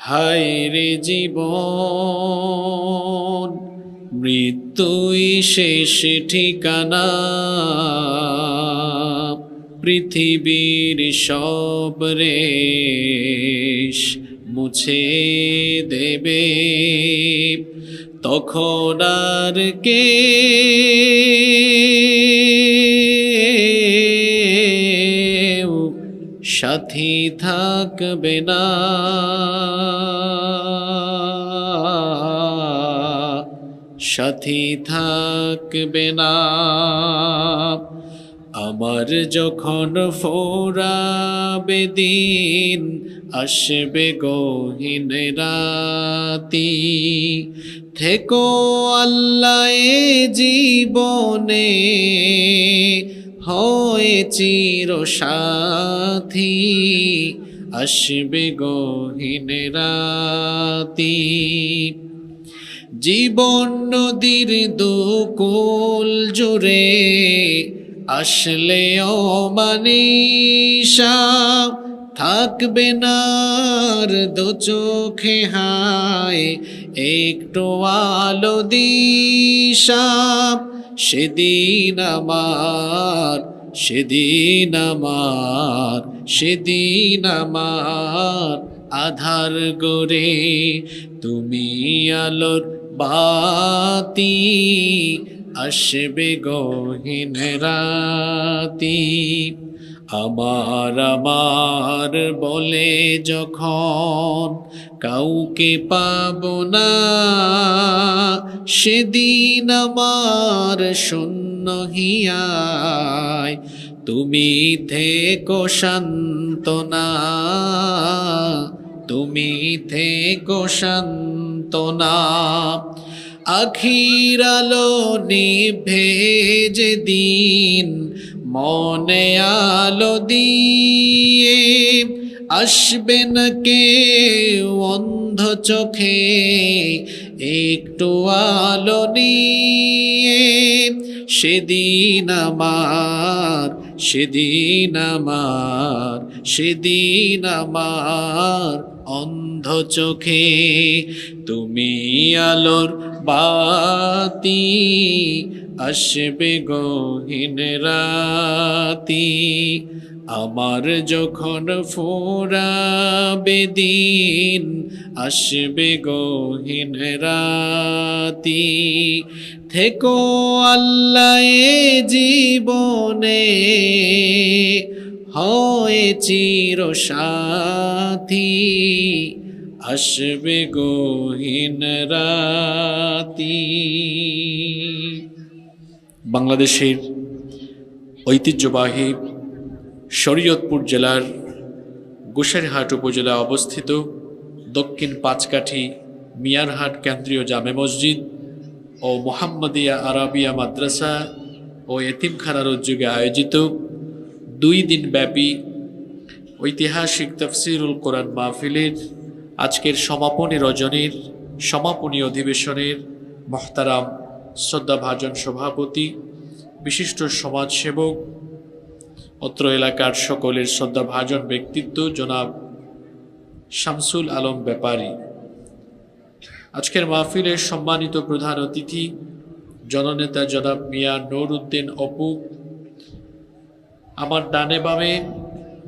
হায় রে জীবন, মৃত্যুই শেষ ঠিকানা। পৃথিবীর সব রেশ মুছে দেবে, তখন আর কে সাথী থাকবে না। সাথী থাকবে না। আমার যখন ফোরাবে দিন, আসবে গহীন রাতি, থেকো আল্লাহ এ জীবনে, হয় চির সাথী। আসবে গহীন রাতি, জীবন নদীর দুকুল জুড়ে আসলে অমানিসা, থাকবে না আর দু চোখে হায় একটু আলো দিশা। সেদিন আমার, সেদিন আমার, সেদিন আমার আধার গরে তুমি আলোর বাতি, আসবে গহীন রাতি। আমার আমার বলে যখন কাউকে পাবো না, সেদিন আমার শূন্য হিয়ায় তুমি থেকো সান্ত্বনা। তুমি থেকো সান্ত্বনা। আখির আলো নিভে যেদিন মনে আলো দিয়ে, আসবে না কেউ অন্ধ চোখে একটু আলো নিয়ে। সেদিন আমার, সেদিন আমার, সেদিন আমার অন্ধ চোখে তুমি আলোর বাতি, আসবে গহীন রাতি। আমার যখন ফোরাবে দিন, আসবে গহীন রাতি, থেকো আল্লাহ এ জীবনে, হয় চির সাথী। আসবে গহীন রাতি। বাংলাদেশের ঐতিহ্যবাহী শরীয়তপুর জেলার গোসাইরহাট উপজেলা অবস্থিত দক্ষিণ পাঁচকাঠি মিয়ারহাট কেন্দ্রীয় জামে মসজিদ ও মোহাম্মদিয়া আরাবিয়া মাদ্রাসা ও এতিমখানার উদ্যোগে আয়োজিত 2 দিনব্যাপী ঐতিহাসিক তাফসীরুল কোরআন মাহফিলের আজকের সমাপনী রজনীর সমাপনী অধিবেশনের মুহতারাম শ্রদ্ধাভাজন সভাপতি, বিশিষ্ট সমাজসেবক, অত্র এলাকার সকলের শ্রদ্ধাভাজন ব্যক্তিত্ব জনাব শামসুল আলম ব্যাপারী, আজকের মাহফিলের সম্মানিত প্রধান অতিথি জননেতা জনাব মিয়া নূর উদ্দিন অপু, আমার ডানে বামে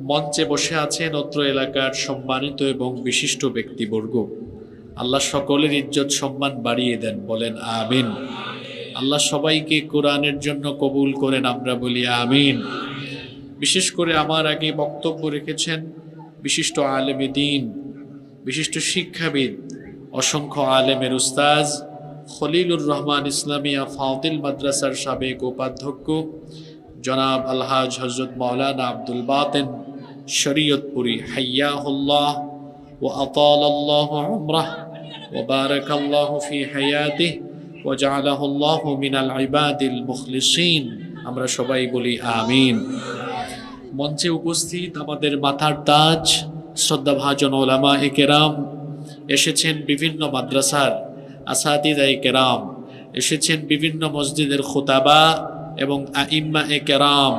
মঞ্চে বসে আছেন অত্র এলাকার সম্মানিত এবং বিশিষ্ট ব্যক্তিবর্গ। আল্লাহ সকলের ইজ্জত সম্মান বাড়িয়ে দেন, বলেন আমিন। আল্লাহ সবাইকে কোরআনের জন্য কবুল করেন, আমরা বলি আমিন। বিশেষ করে আমার আগে বক্তব্য রেখেছেন বিশিষ্ট আলেমে দ্বীন, বিশিষ্ট শিক্ষাবিদ, অসংখ্য আলেমের উস্তাজ খলিলুর রহমান ইসলামিয়া ফাউদিল মাদ্রাসার সাবেক উপাধ্যক্ষ জনাব আলহাজ হযরত মাওলানা আব্দুল বাতেন শরীয়তপুরী, হাইয়াহুল্লাহ ওয়া আতালাল্লাহু উমরাহ ওয়া বারাকাল্লাহু ফি হায়াতিহি ওয়া জাআলাহুল্লাহু মিনাল ইবাদিল মুখলিসিন, আমরা সবাই বলি আমিন। মঞ্চে উপস্থিত আমাদের মাথার তাজ শ্রদ্ধাভাজন ওলামায়ে কেরাম, এসেছেন বিভিন্ন মাদ্রাসার আসাতিদায়ে কেরাম, এসেছেন বিভিন্ন মসজিদের খুতাবা এবং আইম্মায়ে কেরাম,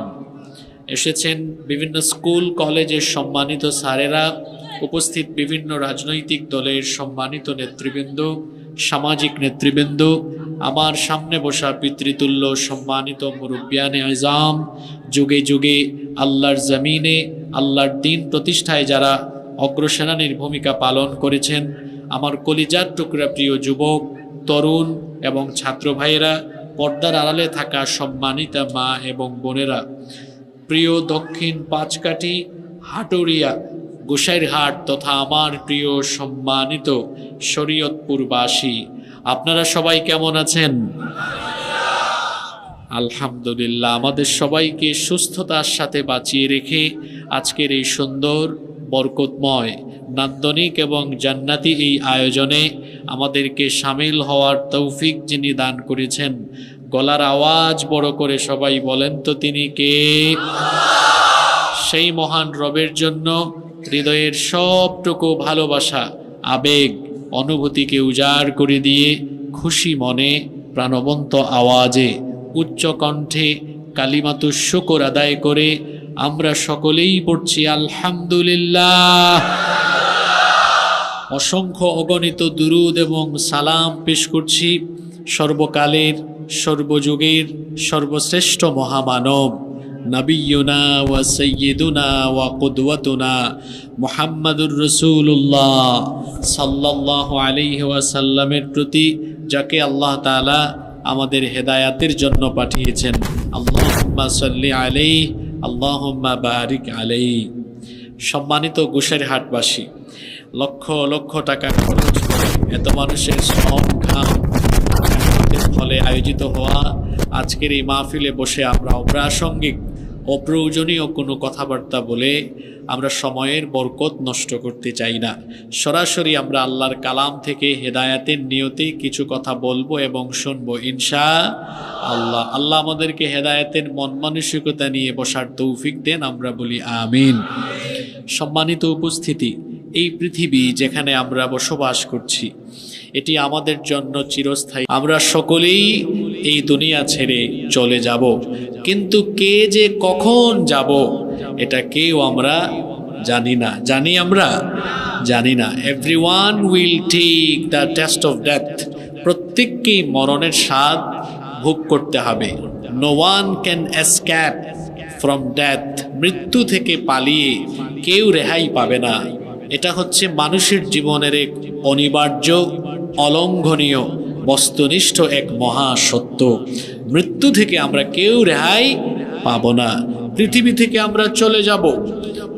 এসেছেন বিভিন্ন স্কুল কলেজের সম্মানিত স্যারেরা, উপস্থিত বিভিন্ন রাজনৈতিক দলের সম্মানিত নেতৃবৃন্দ, সামাজিক নেতৃবৃন্দ, আমার সামনে বসা পিতৃতুল্য সম্মানিত মুরব্বিয়ানে আজম, যুগে যুগে আল্লাহর জমিনে আল্লাহর দ্বীন প্রতিষ্ঠায় যারা অগ্রসেনানীর ভূমিকা পালন করেছেন, আমার কলিজার টুকরা প্রিয় যুবক, তরুণ এবং ছাত্র ভাইয়েরা, পর্দার আড়ালে থাকা সম্মানিতা মা এবং বোনেরা, প্রিয় দক্ষিণ পাঁচকাঠি, হাটুরিয়া, গোসাইরহাট তথা আমার প্রিয় সম্মানিত শরীয়তপুরবাসী, আপনারা সবাই কেমন আছেন? আলহামদুলিল্লাহ। আমাদের সবাইকে সুস্থতার সাথে বাঁচিয়ে রেখে আজকের এই সুন্দর, বরকতময়, নান্দনিক এবং জান্নাতি এই আয়োজনে আমাদেরকে সামিল হওয়ার তৌফিক যিনি দান করেছেন, গলার আওয়াজ বড় করে সবাই বলেন তো তিনি কে? সেই মহান রবের জন্য হৃদয়ের সবটুকু ভালোবাসা, আবেগ, অনুভূতিকে উজাড় করে দিয়ে খুশি মনে প্রাণবন্ত আওয়াজে উচ্চ কণ্ঠে কালিমাতুশ শুকর আদায় করে আমরা সকলেই পড়ছি আলহামদুলিল্লাহ। অসংখ্য অগণিত দুরুদ এবং সালাম পেশ করছি সর্বকালের, সর্বযুগের সর্বশ্রেষ্ঠ মহামানব নবিয়ুনা ওয়া সাইয়্যিদুনা ওয়া কুদওয়াতুনা মুহাম্মাদুর রাসূলুল্লাহ সাল্লাল্লাহু আলাইহি ওয়াসাল্লামের প্রতি, যাকে আল্লাহ তাআলা আমাদের হেদায়াতের জন্য পাঠিয়েছেন। আল্লাহুম্মা সাল্লি আলাইহি, আল্লাহুম্মা বারিক আলাইহি। সম্মানিত গোসাইরহাটবাসী, লক্ষ লক্ষ টাকা খরচ করে এত মানুষের শ্রম ঘাম ফলে আয়োজিত হওয়া আজকের এই মাহফিলে বসে আমরা অপ্রাসঙ্গিক, অপ্রয়োজনীয় কোনো কথাবার্তা বলে আমরা সময়ের বরকত নষ্ট করতে চাই না। সরাসরি আমরা আল্লাহর কালাম থেকে হেদায়াতের নিয়তে কিছু কথা বলবো এবং শুনবো ইনশাআল্লাহ। আল্লাহ আমাদেরকে হেদায়াতের মন মানসিকতা নিয়ে বসার তৌফিক দেন, আমরা বলি আমিন। সম্মানিত উপস্থিতি, এই পৃথিবী যেখানে আমরা বসবাস করছি এটি আমাদের জন্য চিরস্থায়ী। আমরা সকলেই এই দুনিয়া ছেড়ে চলে যাব, কিন্তু কে যে কখন যাব এটা কেউ আমরা জানি না। জানি আমরা? জানি না। Everyone will take the test of death. প্রত্যেককেই মরণের স্বাদ ভোগ করতে হবে। No one can escape from death. মৃত্যু থেকে পালিয়ে কেউ রেহাই পাবে না। এটা হচ্ছে মানুষের জীবনের এক অনিবার্য, অলঙ্ঘনীয়, বস্তুনিষ্ঠ এক মহা সত্য। মৃত্যু থেকে আমরা কেউ রেহাই পাব না। পৃথিবী থেকে আমরা চলে যাব।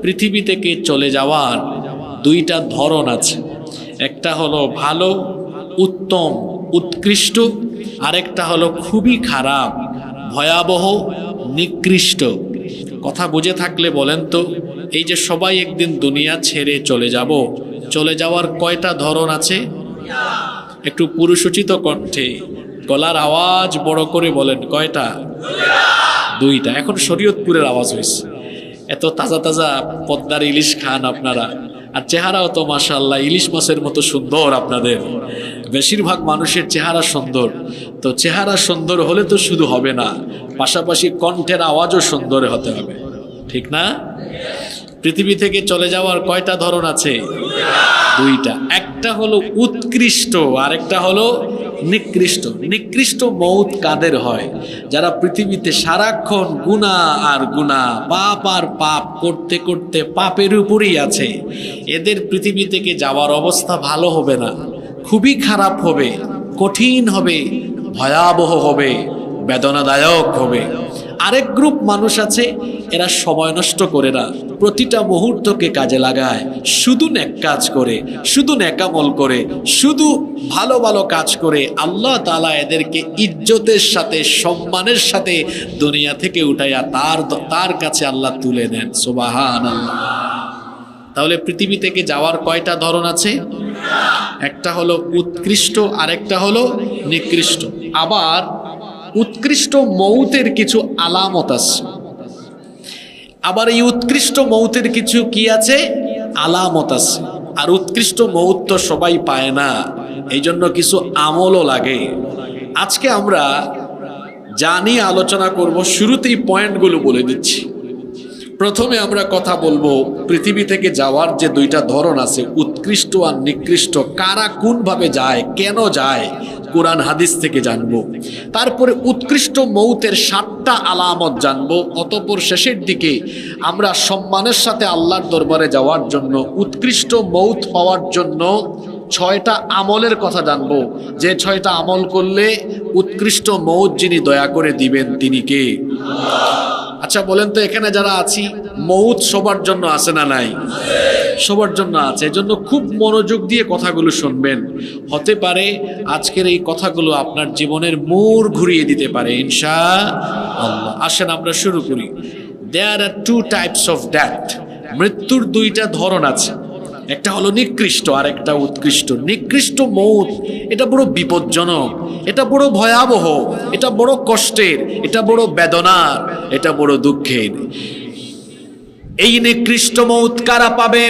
পৃথিবী থেকে চলে যাওয়ার দুইটা ধরন আছে। একটা হলো ভালো, উত্তম, উৎকৃষ্ট, আরেকটা হলো খুবই খারাপ, ভয়াবহ, নিকৃষ্ট। কথা বুঝে থাকলে বলেন তো, এই যে সবাই একদিন দুনিয়া ছেড়ে চলে যাব, চলে যাওয়ার কয়টা ধরন আছে? একটু পুরুষোচিত কণ্ঠে গলার আওয়াজ বড় করে বলেন, কয়টা? দুইটা। এখন শরীয়তপুরের আওয়াজ হয়েছে। এত তাজা তাজা পদ্মার ইলিশ খান আপনারা, আর চেহারাও তো মাশাআল্লাহ ইলিশ মাছের মতো সুন্দর আপনাদের। বেশিরভাগ মানুষের চেহারা সুন্দর, তো চেহারা সুন্দর হলে তো শুধু হবে না, পাশাপাশি কণ্ঠের আওয়াজও সুন্দর হতে হবে, ঠিক না? পৃথিবী থেকে চলে যাওয়ার কয়টা ধরন আছে? দুইটা। একটা হলো উৎকৃষ্ট, আর একটা হলো নিকৃষ্ট। নিকৃষ্ট মৌত কাদের হয়? যারা পৃথিবীতে সারাক্ষণ গুনাহ আর গুনাহ, পাপ আর পাপ করতে করতে পাপের উপরেই আছে। এদের পৃথিবী থেকে যাওয়ার অবস্থা ভালো হবে না, খুবই খারাপ হবে, কঠিন হবে, ভয়াবহ হবে, বেদনাদায়ক হবে। আরেক গ্রুপ মানুষ আছে, এরা সময় নষ্ট করে না, প্রতিটা মুহূর্তকে কাজে লাগায়, শুধু নেক কাজ করে, শুধু নেকামল করে, শুধু ভালো ভালো কাজ করে। আল্লাহ তাআলা এদেরকে ইজ্জতের সাথে, সম্মানের সাথে দুনিয়া থেকে উঠাইয়া তার কাছে আল্লাহ তুলে নেন। সুবহানাল্লাহ। তাহলে পৃথিবী থেকে যাওয়ার কয়টা ধরন আছে? একটা হলো উৎকৃষ্ট, আরেকটা হলো নিকৃষ্ট। আবার উৎকৃষ্ট মৌতের কিছু আলামত আছে। আবার এই উৎকৃষ্ট মৌতের কিছু কি আছে? আলামত আছে। আর উৎকৃষ্ট মৌত তো সবাই পায় না, এই জন্য কিছু আমলও লাগে। আজকে আমরা যা নিয়ে আলোচনা করব, শুরুতেই পয়েন্টগুলো বলে দিচ্ছি। প্রথমে আমরা কথা বলবো পৃথিবী থেকে যাওয়ার যে দুইটা ধরন আছে, উৎকৃষ্ট আর নিকৃষ্ট, কারা কোন ভাবে যায়, কেন যায়, কোরআন হাদিস থেকে জানবো। তারপরে উৎকৃষ্ট মৌতের 7টা আলামত জানবো। অতঃপর শেষের দিকে আমরা সম্মানের সাথে আল্লাহর দরবারে যাওয়ার জন্য, উৎকৃষ্ট মৌত হওয়ার জন্য 6টা আমলের কথা জানবো, যে 6টা আমল করলে উৎকৃষ্ট মৌত যিনি দয়া করে দিবেন তিনি কে? আচ্ছা বলেন তো, এখানে যারা আছি মৌত সবার জন্য আছে না নাই? সবার জন্য আছে। এজন্য খুব মনোযোগ দিয়ে কথাগুলো শুনবেন। হতে পারে আজকের এই কথাগুলো আপনার জীবনের মোড় ঘুরিয়ে দিতে পারে ইনশাআল্লাহ। আসেন আমরা শুরু করি। দেয়ার আর 2 টাইপস অফ ডেথ। মৃত্যুর 2টা ধরন আছে, একটা হলো নিকৃষ্ট আর একটা উৎকৃষ্ট। নিকৃষ্ট মৌত এটা বড় বিপজ্জনক, এটা বড় ভয়াবহ, এটা বড় কষ্টের, এটা বড় বেদনার, এটা বড় দুঃখের। এই নিকৃষ্ট মৌত কারা পাবে?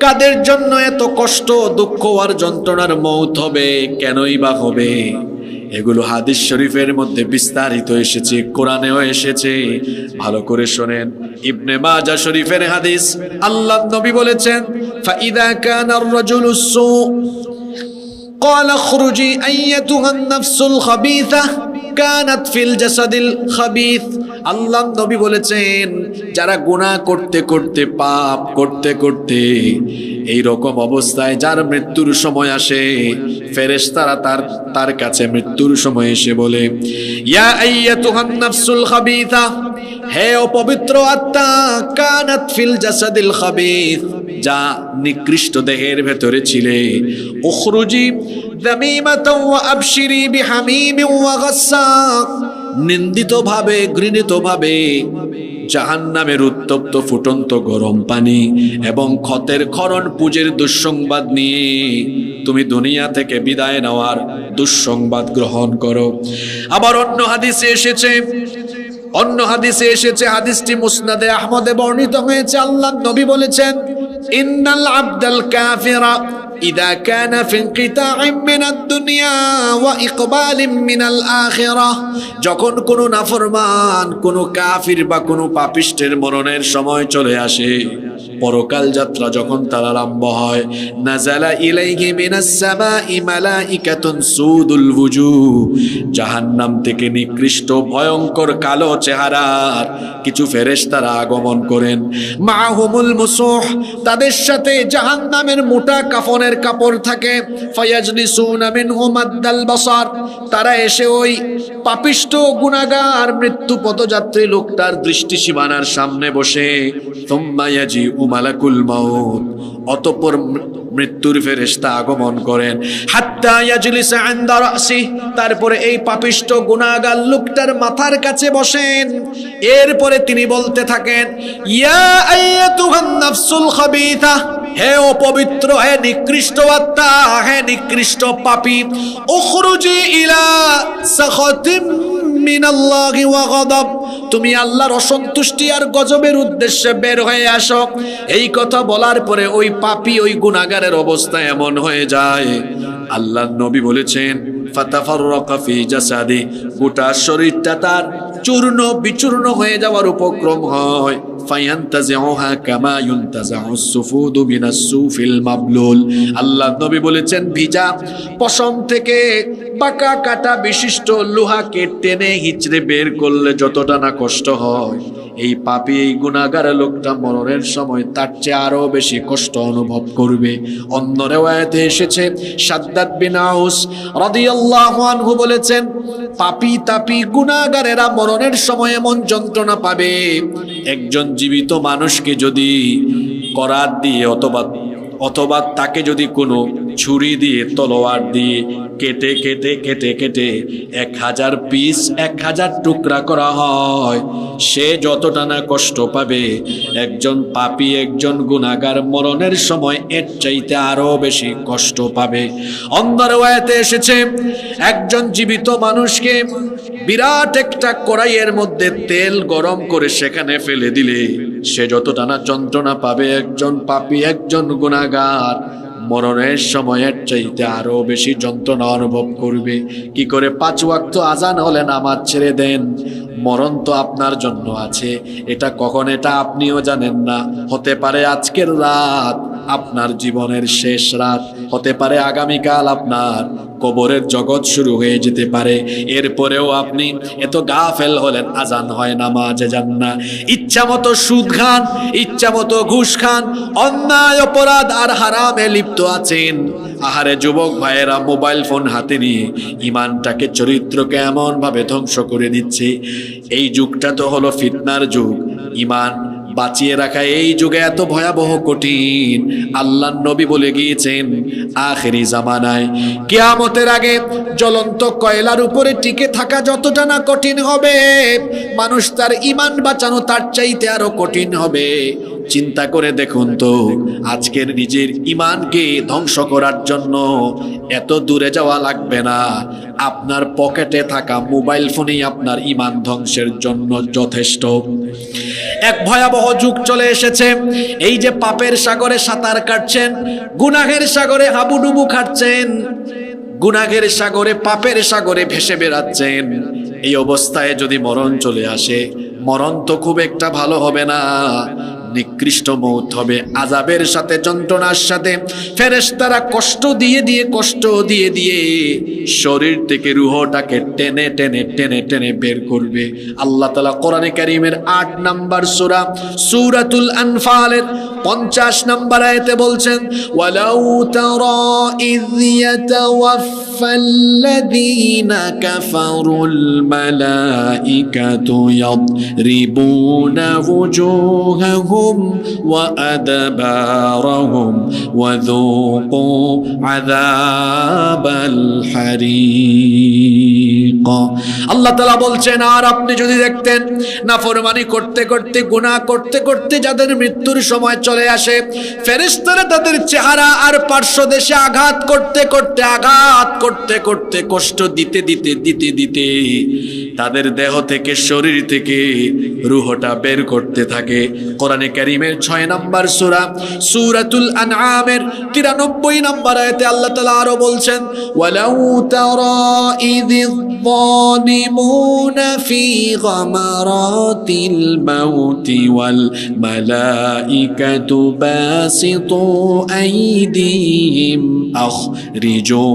কাদের জন্য এত কষ্ট, দুঃখ আর যন্ত্রণার মৌত হবে? কেনই বা হবে? এগুলো হাদিস শরীফের মধ্যে বিস্তারিত এসেছে, কোরআনেও এসেছে। ভালো করে শোনেন। ইবনে মাজাহ শরীফের হাদিস, আল্লাহর নবী বলেছেন, ফাইদা কানার রাজুলুস সু ক্বালা খুরুজি আইয়াতুহান নাফসুল খাবিসা কানাত ফিল জাসাদিল খাবিস। আল্লাহর নবী বলেছেন, যারা গুনাহ করতে করতে, পাপ করতে করতে এই রকম অবস্থায় যার মৃত্যুর সময় আসে, ফেরেশতারা তার কাছে মৃত্যুর সময় এসে বলে, ইয়া আইয়াতুহান নাফসুল খাবিসা, হে অপবিত্র আত্মা, কানাত ফিল জাসাদিল খাবিস, যা নিকৃষ্ট দেহের ভেতরে ছিলে, উখরুজি যামিমাতাও ওয়া আবশিরি বিহামিমিন ওয়া গাসসাক, নিন্দিত ভাবে, ঘৃণিত ভাবে জাহান্নামের উত্তপ্ত ফুটন্ত গরম পানি এবং ক্ষতের ক্ষরণ পুজের দুঃসংবাদ নিয়ে তুমি দুনিয়া থেকে বিদায় নেওয়ার দুঃসংবাদ গ্রহণ করো। আবার অন্য হাদিসে এসেছে, হাদিসটি মুসনাদে আহমদে বর্ণিত হয়েছে। আল্লাহর নবী বলেছেন, ইন্নাল আবদাল কাফিরা ইদা কানা ফি ইনকিতাইম মিনাদ দুনিয়া ওয়া ইকবালিম মিনাল আখিরাহ, যখন কোনো নাফরমান, কোনো কাফির বা কোনো পাপিষ্টের মরণের সময় চলে আসে, পরকাল যাত্রা যখন তার আরম্ভ হয়, নাযালা ইলাইহি মিনাস সামাই মালাইকাতুন সুদুল ওয়ুজুহ, জাহান্নাম থেকে নিকৃষ্ট ভয়ঙ্কর কালো চেহারার কিছু ফেরেশতারা আগমন করেন। মাহুমুল মুসুহ, তাদের সাথে জাহান্নামের মোটা কাফনের কাপড় থাকে। ফায়াজলিসুনা মিনহু মাদ্দাল বাসার, তারা এসে ওই পাপিষ্ট গুনাহগার মৃত্যু পথযাত্রী লোকটার দৃষ্টি সীমানার সামনে বসে, সুম্মা ইয়াজিউ মালাকুল মাউত, অতঃপর মৃত্যুর ফেরেশতা আগমন করেন। হাত্তা ইয়াজলিসা ইনদা রাসি, তারপরে এই পাপিষ্ট গুনাহগার লোকটার মাথার কাছে বসেন। এরপরে তিনি বলতে থাকেন, ইয়া আইয়াতুহান নাফসুল খাবিসা, হে অপবিত্র, হে নিকৃষ্ট আত্মা, হে নিকৃষ্ট পাপী, উখরুজি ইলা সাখাতিম মিনাল্লাহি ওয়া গাদাব, তুমি আল্লাহর অসন্তুষ্টি আর গজবের উদ্দেশ্যে বের হয়ে আসো। এই কথা বলার পরে ওই পাপী, ওই গুনাহগারের অবস্থা এমন হয়ে যায়, আল্লাহর নবী বলেছেন, ফাতাফাররাকা ফি জাসাদি, গোটা শরীরটা তার চূর্ণ বিচূর্ণ হয়ে যাওয়ার উপক্রম হয়। ফায়ান্তাজিউহা কামা ইউনতাজাউস সুফুদু মিনাস সুফিল মাবলুল, আল্লাহর নবী বলেছেন, ভিজা পশম থেকে বাঁকা কাটা বিশিষ্ট লোহাকে টেনে হিচড়ে বের করলে যতটা না কষ্ট হয়, এই পাপী, এই গুনাহগার লোকটা মরণের সময় তার চেয়ে আরো বেশি কষ্ট অনুভব করবে। অন্য রিওয়ায়াতে এসেছে, শাদ্দাদ বিন আউস রাদিয়াল্লাহু আনহু বলেছেন, পাপী তাপী গুনাহগারেরা মরণের সময় এমন যন্ত্রণা পাবে, একজন জীবিত মানুষকে যদি করাত দিয়ে অথবা তাকে যদি কোনো ছুরি দিয়ে, তলোয়ার দিয়ে কেটে কেটে কেটে কেটে 1000 পিস, 1000 টুকরা করা হয়, সে যতটা না কষ্ট পাবে, একজন পাপী, একজন গুনাহগার মরণের সময় এর চাইতে আরো বেশি কষ্ট পাবে। অন্য রিওয়ায়াতে এসেছে, একজন জীবিত মানুষকে বিরাট একটা কড়াইয়ের মধ্যে তেল গরম করে সেখানে ফেলে দিলে সে যতটা না যন্ত্রণা পাবে, একজন পাপী, একজন গুনাহগার মরণের সময়ের চাইতে আরো বেশি যন্ত্রণা অনুভব করবে। কি করে 5 ওয়াক্ত আজান হলে নামাজ ছেড়ে দেন, মরণ তো আপনার জন্য আছে, এটা কখন এটা আপনিও জানেন না। হতে পারে আজকের রাত আপনার জীবনের শেষ রাত, হতে পারে আগামীকাল আপনার কবরের জগৎ শুরু হয়ে যেতে পারে। এরপরেও আপনি এত গাফেল হলেন, আজান হয় নামাজে যান না, ইচ্ছা মতো সুদ খান, ইচ্ছা মতো ঘুষ খান, অন্যায় অপরাধ আর হারামে লিপ্ত আছেন। আহারে যুবক ভাইয়েরা, মোবাইল ফোন হাতে নিয়ে ইমানটাকে, চরিত্রকে এমন ভাবে ধ্বংস করে দিচ্ছে। এই যুগটা তো হলো ফিতনার যুগ। ইমান বাঁচিয়ে রাখা এই যুগে এত ভয়াবহ কঠিন। আল্লাহর নবী বলে গিয়েছেন, আখেরি জামানায় কিয়ামতের আগে জ্বলন্ত কয়লার উপরে টিকে থাকা যতটা না কঠিন হবে, মানুষ তার ইমান বাঁচানো তার চাইতে আরো কঠিন হবে। চিন্তা করে দেখুন তো, আজকের নিজের ইমানকে ধ্বংস করার জন্য এত দূরে যাওয়া লাগবে না। আপনার পকেটে থাকা মোবাইল ফোনেই আপনার ইমান ধ্বংসের জন্য যথেষ্ট। এক ভয়াবহ যুগ চলে এসেছে। এই যে পাপের সাগরে সাঁতার কাটছেন, গুনাহের সাগরে হাবুডুবু খাচ্ছেন, গুনাহের সাগরে, পাপের সাগরে ভেসে বেড়াচ্ছেন, এই অবস্থায় যদি মরণ চলে আসে, মরণ তো খুব একটা ভালো হবে না, নিকৃষ্ট মৌত হবে। আযাবের সাথে, যন্ত্রণার সাথে ফেরেশতারা কষ্ট দিয়ে দিয়ে শরীর থেকে রূহটাকে টেনে টেনে টেনে টেনে বের করবে। আল্লাহ তাআলা কোরআনে কারীমের ৮ নম্বর সূরা সূরাতুল আনফালের ৫০ নম্বর আয়াতে বলছেন, ওয়ালাউ তারা ইয ইয়াতাওয়াফাল্লাযীনা কাফারুল মালাইকাতু ইয়াদরিবুনা ওয়ুজুহাহুম ওয়া আদবারহুম ওয়া যুকু আযাবাল হারিক। আল্লাহ তাআলা বলছেন, আর আপনি যদি দেখতেন নাফরমানি করতে করতে, গুনাহ করতে করতে যাদের মৃত্যুর সময় চলে আসে, ফেরেশতারা তাদের চেহারা আর পার্শ্বদেশে আঘাত করতে করতে কষ্ট দিতে দিতে তাদের দেহ থেকে, শরীর থেকে রূহটা বের করতে থাকে। কোরআনে কারীমের ৬ নম্বর সূরা সূরাতুল আনআমের ৯৩ নম্বর আয়াতে আল্লাহ তাআলা আরো বলছেন, ওয়ালাউ তারা ইযিয যালিমুনা ফি গামারাতিল মাউতি ওয়াল মালাইকাতু বাসিতু আইদিহিম আখরিজু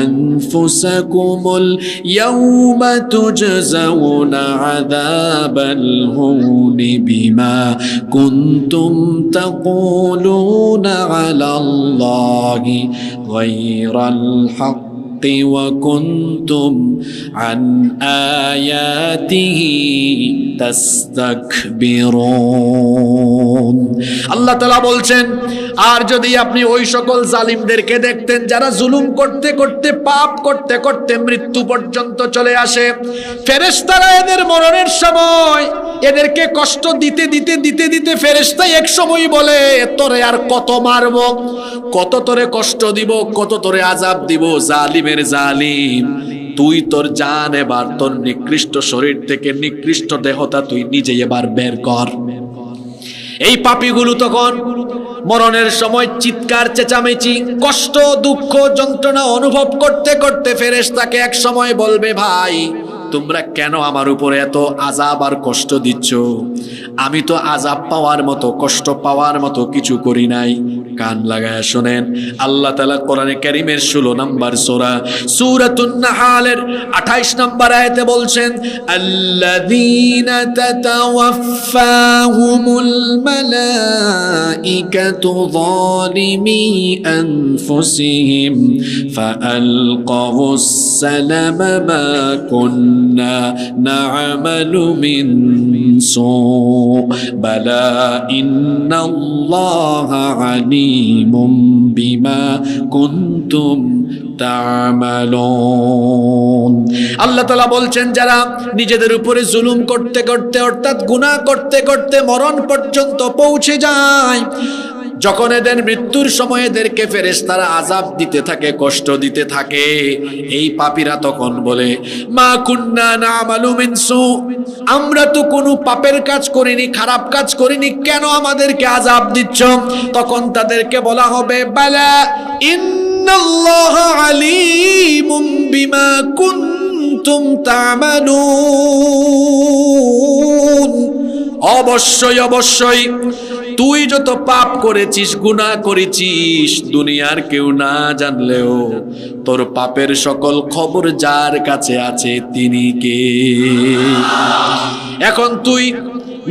আনফুসাকুমুল ইয়াওমা তুজজাউনা আযাবাল হুনি বিমা কুনতুম তাকুলুনা আলাল্লাহি গায়রাল হক وكنتم عن آياته تستكبرون। আল্লাহ তাআলা বলছেন, আর যদি আপনি ওই সকল জালিমদেরকে দেখতেন যারা জুলুম করতে করতে, পাপ করতে করতে মৃত্যু পর্যন্ত চলে আসে, ফেরেশতারা এদের মরণের সময় এদেরকে কষ্ট দিতে দিতে ফেরেশতাই এক সময় বলে, তোরে আর কত মারবো, কত তোরে কষ্ট দিব, কত তোরে আযাব দিব, জালিমের জালিম, তুই তোর জান এবার তোর নিকৃষ্ট শরীর থেকে, নিকৃষ্ট দেহটা তুই নিজে এবার বের কর। এই পাপীগুলো তখন মরণের সময় চিৎকার চেঁচামেচি, কষ্ট, দুঃখ, যন্ত্রণা অনুভব করতে করতে ফেরেশতাকে এক সময় বলবে, ভাই তোমরা কেন আমার উপরে এত আযাব আর কষ্ট দিচ্ছ? আমি তো আযাব পাওয়ার মতো, কষ্ট পাওয়ার মতো কিছু করি নাই। কান লাগায় শুনেন, আল্লাহ তাআলা কোরআনে কারীমের ১৬ নম্বর সূরা সূরাতুন নাহালের ২৮ নম্বর আয়াতে বলছেন, আল্লাযীনা তাতাওয়াফফাহুমুল মালাইকাতু যালিমি আনফুসিহিম ফাআলকাউস সালামা মা কুন্না না'মালু মিন সু বালা ইন্নাল্লাহা আলিমুম বিমা কুনতুম তা'মালুন। আল্লাহ তাআলা বলছেন, যারা নিজেদের উপরে জুলুম করতে করতে, অর্থাৎ গুনাহ করতে করতে মরণ পর্যন্ত পৌঁছে যায়, যখন এদের মৃত্যুর সময় এদেরকে ফেরেশতারা আযাব দিতে থাকে, কষ্ট দিতে থাকে, এই পাপীরা তখন বলে, মা কুন্না না'মালু মিন সু, আমরা তো কোনো পাপের কাজ করিনি, খারাপ কাজ করিনি, কেন আমাদেরকে আযাব দিচ্ছ? তখন তাদেরকে বলা হবে, বালা ইন্নাল্লাহা আলিমুম বিমা কুনতুম কুনতুম তা'মালুন। অবশ্যই অবশ্যই তুই যত পাপ করেছিস, গুনাহ করেছিস, দুনিয়ার কেউ না জানলেও তোর পাপের সকল খবর যার কাছে আছে তিনি কে? এখন তুই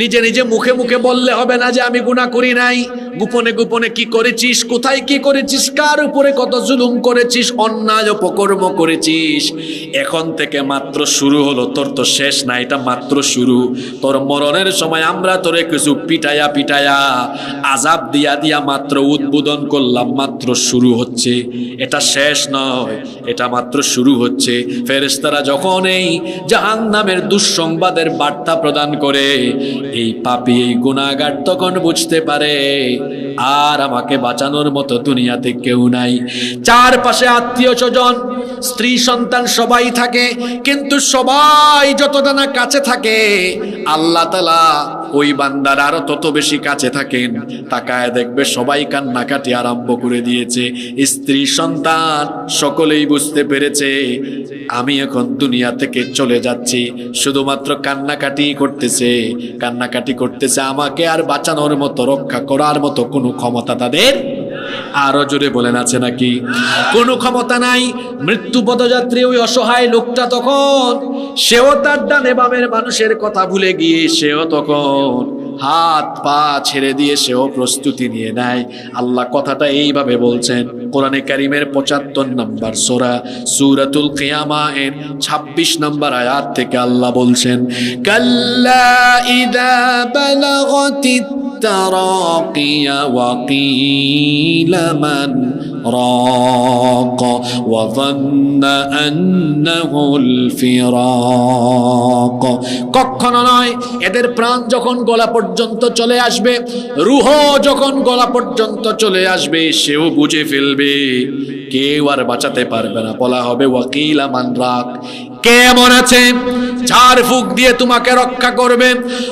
নিজে নিজে মুখে মুখে বললে হবে না যে আমি গুনাহ করি নাই। গোপনে গোপনে কি করেছিস, কোথায় কি করেছিস, কার উপরে কত জুলুম করেছিস, অন্যায় অপকর্ম করেছিস, এখন থেকে মাত্র শুরু হলো, তোর তো শেষ না, এটা মাত্র শুরু। তোর মরণের সময় আমরা তোরে কিছু পিটায়া পিটায়া আযাব দিয়া দিয়া মাত্র উদ্বোধন করলাম, মাত্র শুরু হচ্ছে, এটা শেষ নয়, এটা মাত্র শুরু হচ্ছে। ফেরেশতারা যখন এই জাহান্নামের দুঃসংবাদের বার্তা প্রদান করে, এই পাপী এই গুনাহগার তখন বুঝতে পারে আর আমাকে বাঁচানোর মতো দুনিয়াতে কেউ নাই। চারপাশে আত্মীয় স্বজন, স্ত্রী সন্তান সবাই থাকে, কিন্তু সবাই যতটা না কাছে থাকে, আল্লাহ তাআলা ওই বান্দার আরো তত বেশি কাছে থাকেন। তাকায় দেখবে সবাই কান্নাকাটি আরম্ভ করে দিয়েছে, স্ত্রী সন্তান সকলেই বুঝতে পেরেছে আমি এখন দুনিয়া থেকে চলে যাচ্ছি, শুধুমাত্র কান্নাকাটি করতেছে, কান্নাকাটি করতেছে, আমাকে আর বাঁচানোর মতো, রক্ষা করার মতো কোনো ক্ষমতা তাদের, আরো জোরে বলেন আছে নাকি? কোনো ক্ষমতা নাই। মৃত্যু পদযাত্রী ওই অসহায় লোকটা তখন, সেও তার ডানে বামের মানুষের কথা ভুলে গিয়ে সেও তখন হাত পা ছেড়ে দিয়ে সেও প্রস্তুতি নিয়ে নেয়। আল্লাহ কথাটা এইভাবে বলছেন কোরআনে কারীমের ৭৫ নম্বর সূরা সূরাতুল কিয়ামা এর ২৬ নম্বর আয়াত থেকে আল্লাহ বলছেন, কাল্লা ইযা বালাগাতিত তারাকিয়া ওয়া কিলা মান রাক ওয়া যান্না আন্নাহুল ফিরাক। কখনো নয়, এদের প্রাণ যখন গলা পর্যন্ত চলে আসবে, রূহ যখন গলা পর্যন্ত চলে আসবে, সেও বুঝে ফেলবে কেউ আর বাঁচাতে পারবে না। বলা হবে ওয়াকিলা মান রাক, কে এমন আছে ঝাড় ফুঁক দিয়ে তোমাকে রক্ষা করবে।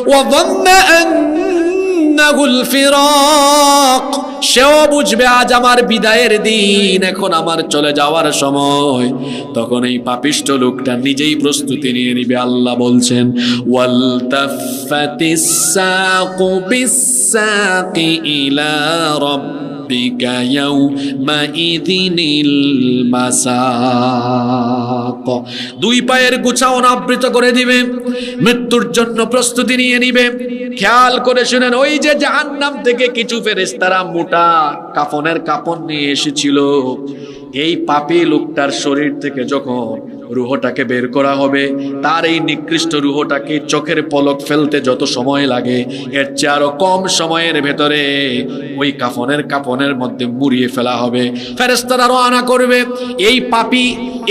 ওয়া যান্না আন্নাহুল ফিরাক, সেও বুঝবে আজ আমার বিদায়ের দিন, এখন আমার চলে যাওয়ার সময়। তখন এই পাপিষ্ঠ লোকটা নিজেই প্রস্তুতি নিয়ে নিবে। আল্লাহ বলছেন ওয়ালতাফাতিস সাকু বিসাকি ইলা রাব্বিকা ইয়াউমাইযিনিল মাসাক। দুই পায়ের গোছা অনাবৃত করে দিবে, মৃত্যুর জন্য প্রস্তুতি নিয়ে নিবে। খেয়াল করে শুনেন, ওই যে জাহান্নাম থেকে কিছু ফেরেশতারা মোটা কাফনের কাপড় নিয়ে এসেছিল, এই পাপী লোকটার শরীর থেকে যখন রূহটাকে বের করা হবে, তার এই নিকৃষ্ট রূহটাকে চোখের পলক ফেলতে যত সময় লাগে, এর চেয়ে আরো কম সময়ের ভেতরে ওই কাফনের মধ্যে মুড়িয়ে ফেলা হবে। ফেরেশতারা রওনা করবে, এই পাপী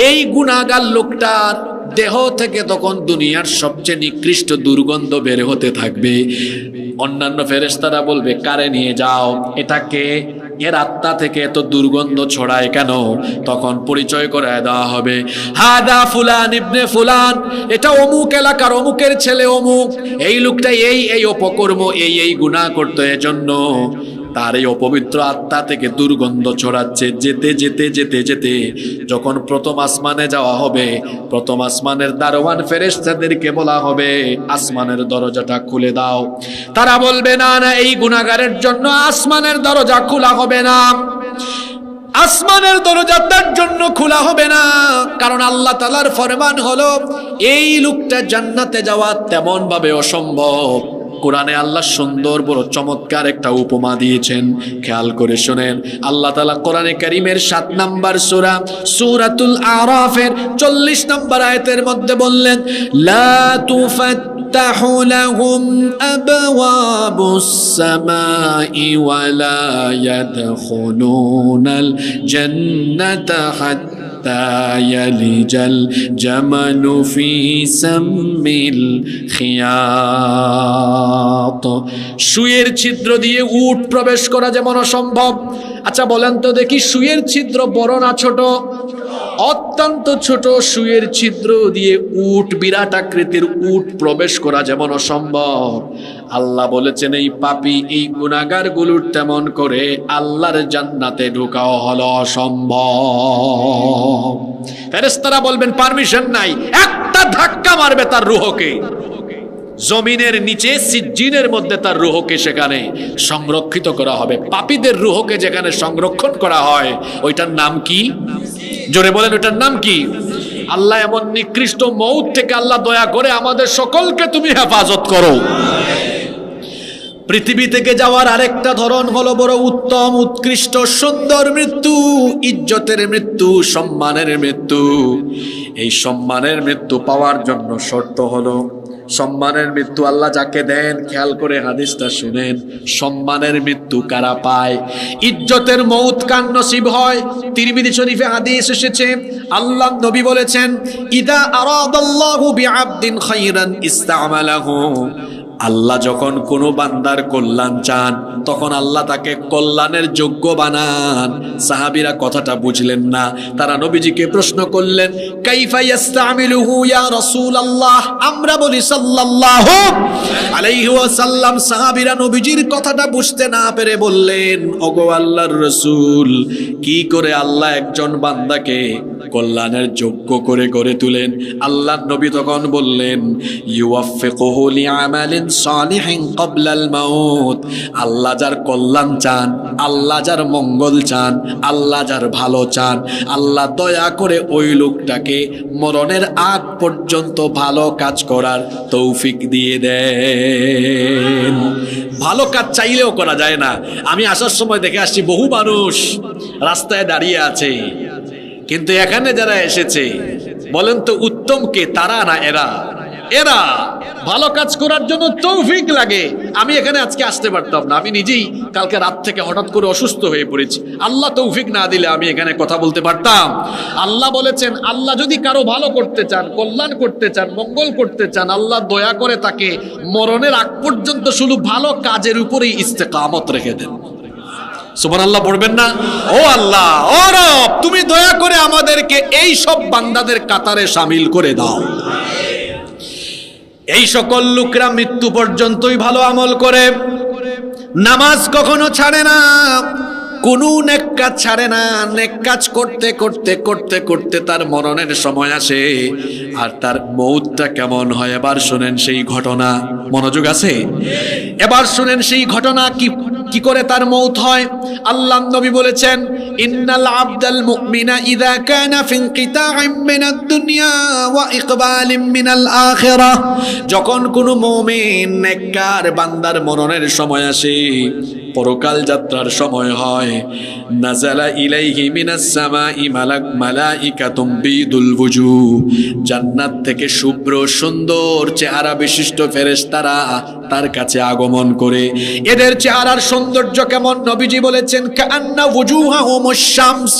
এই গুনাহগার লোকটার দেহ থেকে তখন দুনিয়ার সবচেয়ে নিকৃষ্ট দুর্গন্ধ বের হতে থাকবে। অন্যান্য ফেরেশতারা বলবে কারে নিয়ে যাও, এটাকে, এর আত্মা থেকে এত দুর্গন্ধ ছড়ায় কেন? তখন পরিচয় করায় দেওয়া হবে, হাদা ফুলান ইবনে ফুলান, এটা অমুক এলাকার অমুকের ছেলে অমুক, এই লোকটা এই অপকর্ম এই গুনাহ করতো, এজন্য তার এই অপবিত্র আত্মা থেকে দুর্গন্ধ ছড়াচ্ছে। যেতে যেতে যেতে যেতে যখন প্রথম আসমানে যাওয়া হবে, প্রথম আসমানের দারোয়ান ফেরেশতাদেরকে বলা হবে আসমানের দরজাটা খুলে দাও। তারা বলবে না না, এই গুনাহগারের জন্য আসমানের দরজা খোলা হবে না, আসমানের দরজা তার জন্য খোলা হবে না, কারণ আল্লাহ তাআলার ফরমান হলো এই লোকটা জান্নাতে যাওয়া তেমন ভাবে অসম্ভব। কোরআনে আল্লাহ সুন্দর বড় চমৎকার একটা উপমা দিয়েছেন, খেয়াল করে শুনেন। আল্লাহ তাআলা কোরআনে কারীমের ৭ নম্বর সূরা সূরাতুল আরাফের ৪০ নম্বর আয়াতের মধ্যে বললেন, লা তুফাত্তাহু লাহুম আবওয়াবুস সামাই ওয়া লা ইয়াদখুলুনাল জান্নাতা হাত্তা ইয়ালিজাল জামালু ফি সামিল খিয়াত। সুয়ের ছিদ্র দিয়ে উট প্রবেশ করা যেমন অসম্ভব। আচ্ছা বলেন তো দেখি, সুয়ের ছিদ্র বড় না ছোট? অত্যন্ত ছোট। সুয়ের ছিদ্র দিয়ে উট, বিরাট আকৃতির উট প্রবেশ করা যেমন অসম্ভব, আল্লাহ বলেছেন এই পাপী এই গুনাহগার গুলোর তেমন করে আল্লাহর জান্নাতে ঢোকাও হলো অসম্ভব। ফেরেশতারা বলবেন পারমিশন নাই, একটা ফারেস্তা ধাক্কা মারবে তার রূহকে, জমিনের নিচে সিজ্জিনের মধ্যে তার রূহকে সেখানে সংরক্ষিত করা হবে। পাপীদের রূহকে যেখানে সংরক্ষণ করা হয় ওইটার নাম কি? জোরে বলেন, ওইটার নাম কি? আল্লাহ এমন নিকৃষ্ট মউত থেকে আল্লাহ দয়া করে আমাদের সকলকে তুমি হেফাজত করো। পৃথিবী থেকে যাওয়ার আরেকটা ধরন হলো বড় উত্তম, উৎকৃষ্ট, সুন্দর মৃত্যু, ইজ্জতের মৃত্যু, সম্মানের মৃত্যু। এই সম্মানের মৃত্যু পাওয়ার জন্য শর্ত হলো, সম্মানের মৃত্যু আল্লাহ যাকে দেন, খেয়াল করে হাদিসটা শুনেন, সম্মানের মৃত্যু কারা পায়? ইজ্জতের মউত কার নসিব হয়? তিরমিজি শরীফে হাদিস এসেছে, আল্লাহ নবী বলেছেন, ইদা আরাদাল্লাহু বিআবদিন খায়রান ইস্তামালাহু। আল্লাহ যখন কোনো বান্দার কল্যাণ চান তখন আল্লাহ তাকে কল্যাণের যোগ্য বানান। সাহাবীরা কথাটা বুঝলেন না, তারা নবীজিকে প্রশ্ন করলেন, কাইফা ইস্তামিলুহু ইয়া রাসূলুল্লাহ? আমরা বলি সাল্লাল্লাহু আলাইহি ওয়াসাল্লাম। সাহাবীরা নবীজির কথাটা বুঝতে না পেরে বললেন, ওগো আল্লাহর রাসূল, কি করে আল্লাহ একজন বান্দাকে কল্যাণের যোগ্য করে গড়ে তুলেন? আল্লাহর নবী তখন বললেন, ইউওয়াফিকুহু লিআমালিন সালিহিন ক্বাবলাল মাউত। আল্লাহ যার কল্যাণ চান, আল্লাহ যার মঙ্গল চান, আল্লাহ যার ভালো চান, আল্লাহ দয়া করে ওই লোকটাকে মরণের আগ পর্যন্ত ভালো কাজ করার তৌফিক দিয়ে দেন। ভালো কাজ চাইলেও করা যায় না। আমি আসার সময় দেখে আসছি বহু মানুষ রাস্তায় দাঁড়িয়ে আছে, কিন্তু এখানে যারা এসেছে বলেন তো উত্তম কে, তারা না এরা? এরা ভালো কাজ করার জন্য তৌফিক লাগে। আমি এখানে আজকে আসতে পারতাম না, আমি নিজেই কালকে রাত থেকে হঠাৎ করে অসুস্থ হয়ে পড়েছি। আল্লাহ তৌফিক না দিলে আমি এখানে কথা বলতে পারতাম? আল্লাহ বলেছেন, আল্লাহ যদি কারো ভালো করতে চান, কল্যাণ করতে চান, মঙ্গল করতে চান, আল্লাহ দয়া করে তাকে মরণের আগ পর্যন্ত শুধু ভালো কাজের উপরেই ইস্তেকামত রেখে দেন। সুবহানাল্লাহ পড়বেন না? ও আল্লাহ, ও রব, তুমি দয়া করে আমাদেরকে এই সব বান্দাদের কাতারে শামিল করে দাও। এই সকল লোকরা মৃত্যু পর্যন্তই ভালো আমল করে, নামাজ কখনো ছাড়ে না, কোনো নেক কাজ ছাড়ে না। নেক কাজ করতে করতে করতে করতে তার মরণের সময় আসে, আর তার মৌতটা কেমন হয় এবার শুনেন সেই ঘটনা। মনোযোগ আছে? এবার শুনেন সেই ঘটনা, কি করে তার মৌত হয়। আল্লাহ নবী বলেছেন, ইন্নাল আবদাল মুমিনা ইযা কানা ফি ইনকিতাইম মিনাদ দুনিয়া ওয়া ইকবালিম মিনাল আখিরাহ। যখন কোনো মুমিন নেককার বান্দার মরণের সময় আসে, পরকাল যাত্রার সময় হয়, নাযালা ইলাইহি মিনাস সামাই মালাইকাতুম বিদুল ওয়ুজুহ। জান্নাত থেকে শুভ্র সুন্দর চেহারা বিশিষ্ট ফেরেশতারা তার কাছে আগমন করে। এদের চেহারার সৌন্দর্য কেমন? নবীজি বলেছেন, কাআন্না ওয়ুজুহাহুমুশ শামস।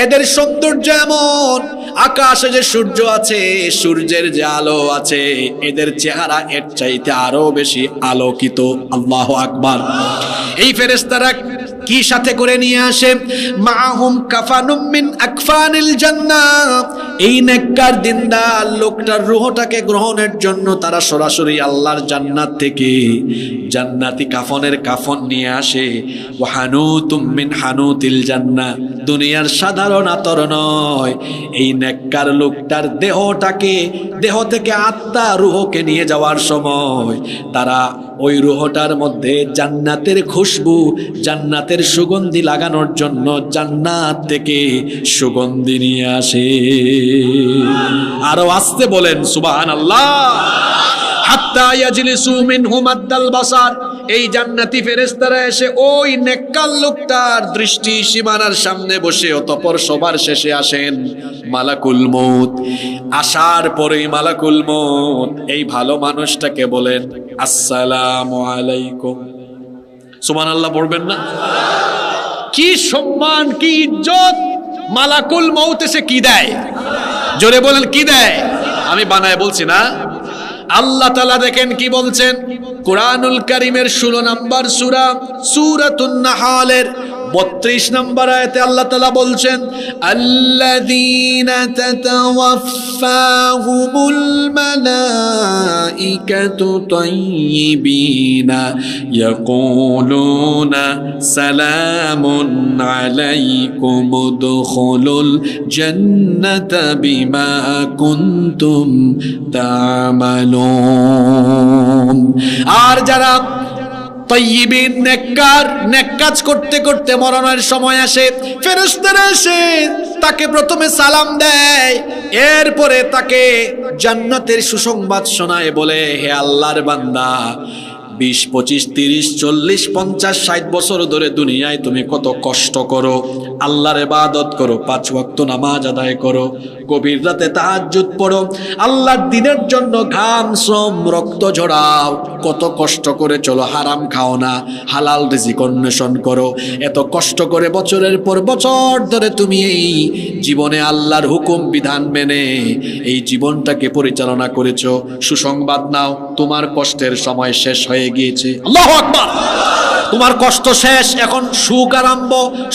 এদের সৌন্দর্য এমন, আকাশে যে সূর্য আছে, সূর্যের যে আলো আছে, এদের চেহারা এর চাইতে আরো বেশি আলোকিত। আল্লাহু আকবার। এই ফেরেশতারা কি সাথে করে নিয়ে আসে? মাহুম কাফানুম মিন আকফানিল জান্নাহ। এই নেককার দিনদার লোকটার রূহটাকে গ্রহণের জন্য তারা সরাসরি আল্লাহর জান্নাত থেকে জান্নাতি কাফনের কাফন নিয়ে আসে। ওয়া হানুতুম মিন হানুতিল জান্নাহ। দুনিয়ার সাধারণ আতর নয়, এই নেককার লোকটার দেহ থেকে আত্মা রূহকে নিয়ে যাওয়ার সময় তারা ওই রূহটার মধ্যে জান্নাতের খুশবু, জান্নাতের সুগন্ধি লাগানোর জন্য জান্নাত থেকে সুগন্ধি নিয়ে আসে। আরো আসতে বলেন সুবহানাল্লাহ। হাত্তা ইয়াজলিসু মিনহু মাদ্দাল বাসার। এই জান্নাতি ফেরেশতারা এসে ওই নেককার লোকটার দৃষ্টি সীমানার সামনে বসে, অতঃপর সবার শেষে আসেন মালাকুল মউত। আসার পরেই মালাকুল মউত এই ভালো মানুষটাকে বলেন, আসসালামু আলাইকুম। সুবহানাল্লাহ পড়বেন না? কি সম্মান, কি ইজ্জত! মালাকুল মউত এসে কি দেয়? জোরে বলেন, কি দেয়? আমি বানায় বলছি না। আল্লাহ তাআলা দেখেন কি বলছেন, কুরআনুল কারীমের 16 নম্বর সূরা সূরাতুন নাহালের 32 নম্বর আয়াতে আল্লাহ তাআলা বলছেন, আল্লাযীনা তাতাওয়াফফাহুমুল মালাইকাতু তাইয়্যিবিনা ইয়াকুলুনা সালামুন আলাইকুম উদখুলুল জান্নাতা বিমা কুনতুম তা'মালুন। আর যারা তাইয়্যিবিন নেককার, নেক কাজ করতে করতে মরণের সময় আসে, ফেরেশতারা এসে তাকে প্রথমে সালাম দেয়, এরপরে তাকে জান্নাতের সুসংবাদ শোনায়, বলে হে আল্লাহর বান্দা, 20, 25, 30, 40, 50, 60 বছর ধরে দুনিয়ায় তুমি কত কষ্ট করো, আল্লাহর ইবাদত করো, 5 ওয়াক্ত নামাজ আদায় করো, গভীর রাতে তাহাজ্জুদ পড়ো, আল্লাহর দ্বীনের জন্য ঘাম শ্রম রক্ত ঝরাও, কত কষ্ট করে চলো, হারাম খাও না, হালাল রিজিক অন্বেষণ করো, এত কষ্ট করে বছরের পর বছর ধরে তুমি এই জীবনে আল্লাহর হুকুম বিধান মেনে এই জীবনটাকে পরিচালনা করেছো, সুসংবাদ নাও, তোমার কষ্টের সময় শেষ হয়ে গিয়েছে। আল্লাহু আকবার। তোমার কষ্ট শেষ, এখন সুখ আরম্ভ,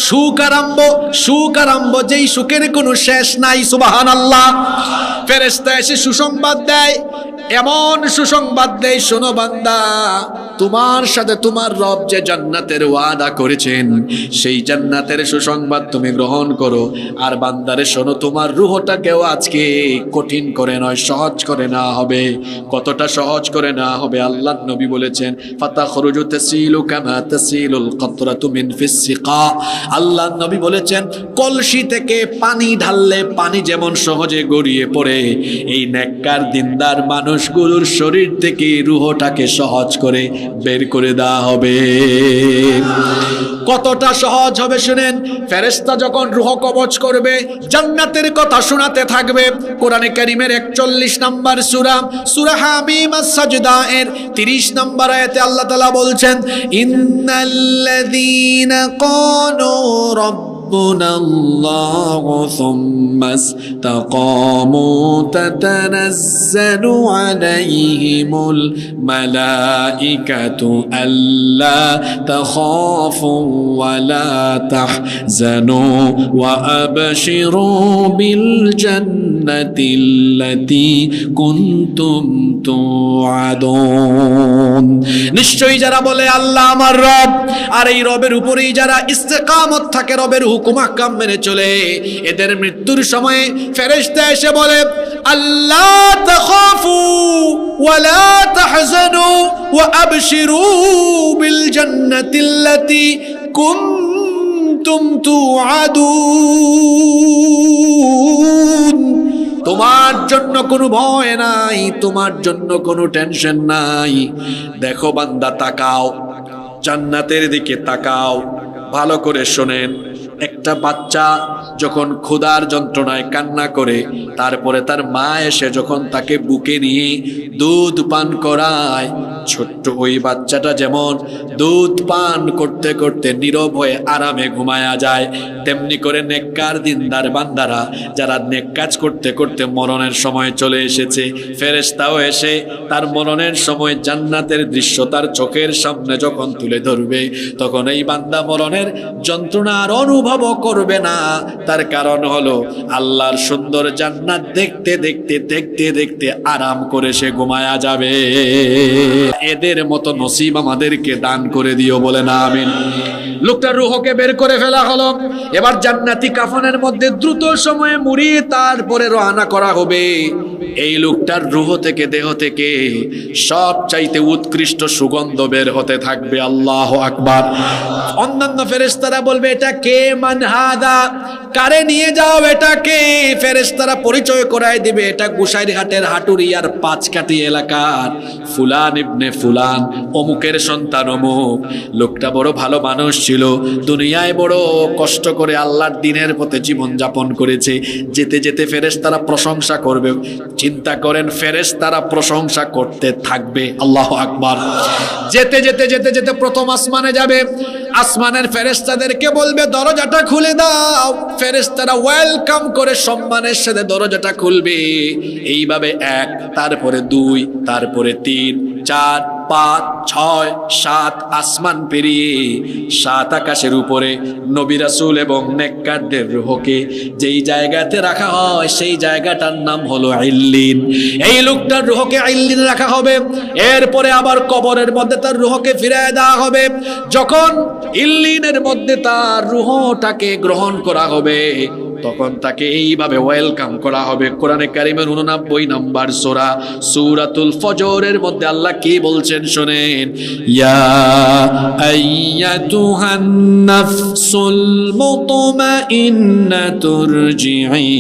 সুখ আরম্ভ, সুখ আরম্ভ, যেই সুখের কোনো শেষ নাই। সুবহানাল্লাহ। ফেরেশতা এসে সুসংবাদ দেয়, এমন সুসংবাদ দেয়, শোনো বান্দা, তোমার সাথে তোমার রব যে জান্নাতের ওয়াদা করেছেন, সেই জান্নাতের সুসংবাদ তুমি গ্রহণ করো। আর বান্দারে শোনো, তোমার রূহটাকেও আজকে কঠিন করে নয়, সহজ করে না হবে। কতটা সহজ করে না হবে? আল্লাহর নবী বলেছেন, ফাতাখরুজু তাসিলু কামা তাসিলুল কাতরাতু মিন ফিস সিকা। আল্লাহর নবী বলেছেন, কলসি থেকে পানি ঢাললে পানি যেমন সহজে গড়িয়ে পড়ে, এই নেককার দিনদার মানুষগুলোর শরীর থেকে রূহটাকে সহজ করে বের করে দেওয়া হবে। কতটা সহজ হবে শুনেন। ফেরেশতা যখন রূহ কবজ করবে, জান্নাতের কথা শোনাতে থাকবে। কোরআনে কারীমের 41 নম্বর সূরা, সূরা হামিম আস-সাজদা এর 30 নম্বর আয়াতে আল্লাহ তাআলা বলছেন, ইন্নাল্লাযীনা ক্বালু ربنا الله ثم استقاموا تتنزل عليهم الملائكة ألا تخافوا ولا تحزنوا وأبشروا بالجنة التي كنتم توعدون। নিশ্চয়ই যারা বলে আল্লাহ আমার রব, আর এই রবের উপরেই যারা ইস্তেকামত থাকে, রবের হুকুম আহকাম মেনে চলে, এদের মৃত্যুর সময়ে ফেরেশতা এসে বলে, আল্লাহ তাখাফু ওয়ালা তাহজানু ওয়া আবশিরু বিল জান্নাতিল্লাতী কুনতুম তুআদুন। তোমার জন্য কোনো ভয় নাই, তোমার জন্য কোনো টেনশন নাই। দেখো বান্দা, তাকাও, জান্নাতের দিকে তাকাও, ভালো করে শোনেন। একটা বাচ্চা যখন ক্ষুধার যন্ত্রণায় কান্না করে, তারপরে তার মা এসে যখন তাকে বুকে নিয়ে দুধ পান করায়, ছোট্ট ওই বাচ্চাটা যেমন দুধ পান করতে করতে নীরব হয়ে আরামে ঘুমায়া যায়, তেমনি করে নেককার দিনদার বান্দারা যারা নেক কাজ করতে করতে মরণের সময় চলে এসেছে, ফেরেশতাও এসে তার মরণের সময় জান্নাতের দৃশ্য তার চোখের সামনে যখন তুলে ধরবে, তখন এই বান্দা মরণের যন্ত্রণা আর অনুভব করবে না। তার কারণ হলো আল্লাহর সুন্দর জান্নাত দেখতে দেখতে দেখতে দেখতে আরাম করে সে ঘুমায়া যাবে। এদের মতো নসিব আমাদেরকে দান করে দিও, বলে না আমিন। লোকটার রূহকে বের করে ফেলা হলো। এবার জান্নাতি কাফনের মধ্যে দ্রুত সময়ে মুড়িয়ে তারপরে রওনা করা হবে। এই লোকটার রূহ থেকে, দেহ থেকে সব চাইতে উৎকৃষ্ট সুগন্ধ বের হতে থাকবে। আল্লাহু আকবার। অন্যান্য ফেরেশতারা বলবে, এটা কে? মান হাদা, কারে নিয়ে যাও এটাকে? ফেরেশতারা পরিচয় করায় দিবে, এটা গোসাইরহাটের হাটুরিয়ার 5 কাঠি এলাকার ফুলান ইবনে ফুলান, অমুকের সন্তান অমুক। লোকটা বড় ভালো মানুষ ছিল, দুনিয়ায় বড় কষ্ট করে আল্লাহর দ্বীনের পথে জীবন যাপন করেছে। যেতে যেতে ফেরেশতারা প্রশংসা করবে। চিন্তা করেন, ফেরেশতারা প্রশংসা করতে থাকবে। আল্লাহু আকবার। যেতে যেতে যেতে যেতে প্রথম আসমানে যাবে। আসমানের ফেরেশতাদেরকে বলবে, দরজাটা খুলে দাও। ফেরেশতারা ওয়েলকাম করে সম্মানের সাথে দরজাটা খুলবে। এইভাবে 1, তারপরে 2, তারপরে 3, 4, 5, 6, 7 আসমান পেরিয়ে 7 আকাশের উপরে নবী রাসূল এবং নেককারদের রূহকে যেই জায়গাতে রাখা হয় সেই জায়গাটার নাম হলো ইল্লিন। এই লোকটার রূহকে ইল্লিনে রাখা হবে, এরপরে আবার কবরের মধ্যে তার রূহকে ফিরিয়ে দেওয়া হবে। যখন ইল্লিনের মধ্যে তার রূহটাকে গ্রহণ করা হবে তখন তাকে এইভাবে ওয়েলকাম করা হবে। কোরআনে কারিমের 89 নম্বর সূরা সূরাতুল ফজরের মধ্যে আল্লাহ কি বলছেন শুনেন, ইয়া আইয়াতুহান নাফসুল মুতমাইন্নাতু রজিই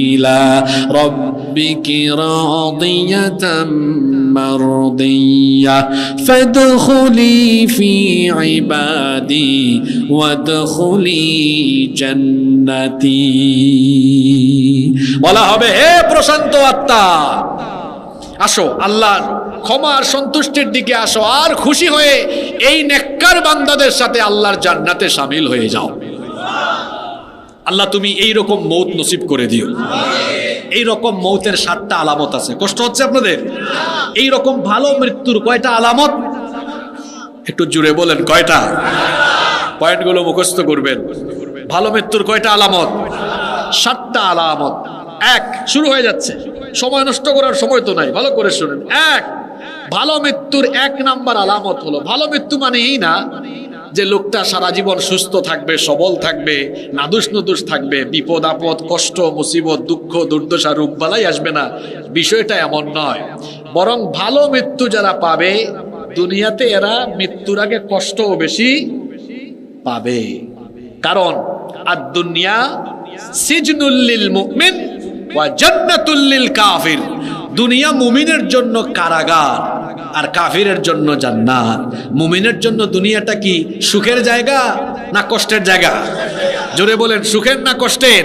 ইলা রাব্বিকি রাদিয়াতাম মারদিয়া ফাদখুলি ফি ইবাদি ওয়াদখুলি জান্নাতি। বলা হবে, হে প্রশান্ত আত্মা, আসো আল্লাহর ক্ষমা আর সন্তুষ্টির দিকে আসো, আর খুশি হয়ে এই নেককার বান্দাদের সাথে আল্লাহর জান্নাতে শামিল হয়ে যাও। আল্লাহ তুমি এই রকম মৌত নসিব করে দিও। এই রকম মৌতের 7টা আলামত আছে। কষ্ট হচ্ছে আপনাদের? এই রকম ভালো মৃত্যুর কয়টা আলামত? একটু জুড়ে বলেন, কয়টা? পয়েন্টগুলো মুখস্থ করবেন। ভালো মৃত্যুর কয়টা আলামত? 7টা আলামত। 1, শুরু হয়ে যাচ্ছে, সময় নষ্ট করার সময় তো নাই, ভালো করে শুনেন। 1, ভালো মৃত্যুর 1 নাম্বার আলামত হলো, ভালো মৃত্যু মানে এই না যে লোকটা সারা জীবন সুস্থ থাকবে, সবল থাকবে, নাদুস নুদুস থাকবে, বিপদ আপদ কষ্ট মুসিবত দুঃখ দুর্দশা রোগবালাই আসবে না, বিষয়টা এমন নয়। বরং ভালো মৃত্যু যারা পাবে দুনিয়াতে এরা মৃত্যুর আগে কষ্টও বেশি পাবে। কারণ আদ-দুনিয়া সিজনুল লিল মুমিন ওয়া জান্নাতুল লিল কাফির। দুনিয়া মুমিনের জন্য কারাগার আর কাফিরের জন্য জান্নাত। মুমিনের জন্য দুনিয়াটা কি সুখের জায়গা না কষ্টের জায়গা? জোরে বলেন, সুখের না কষ্টের?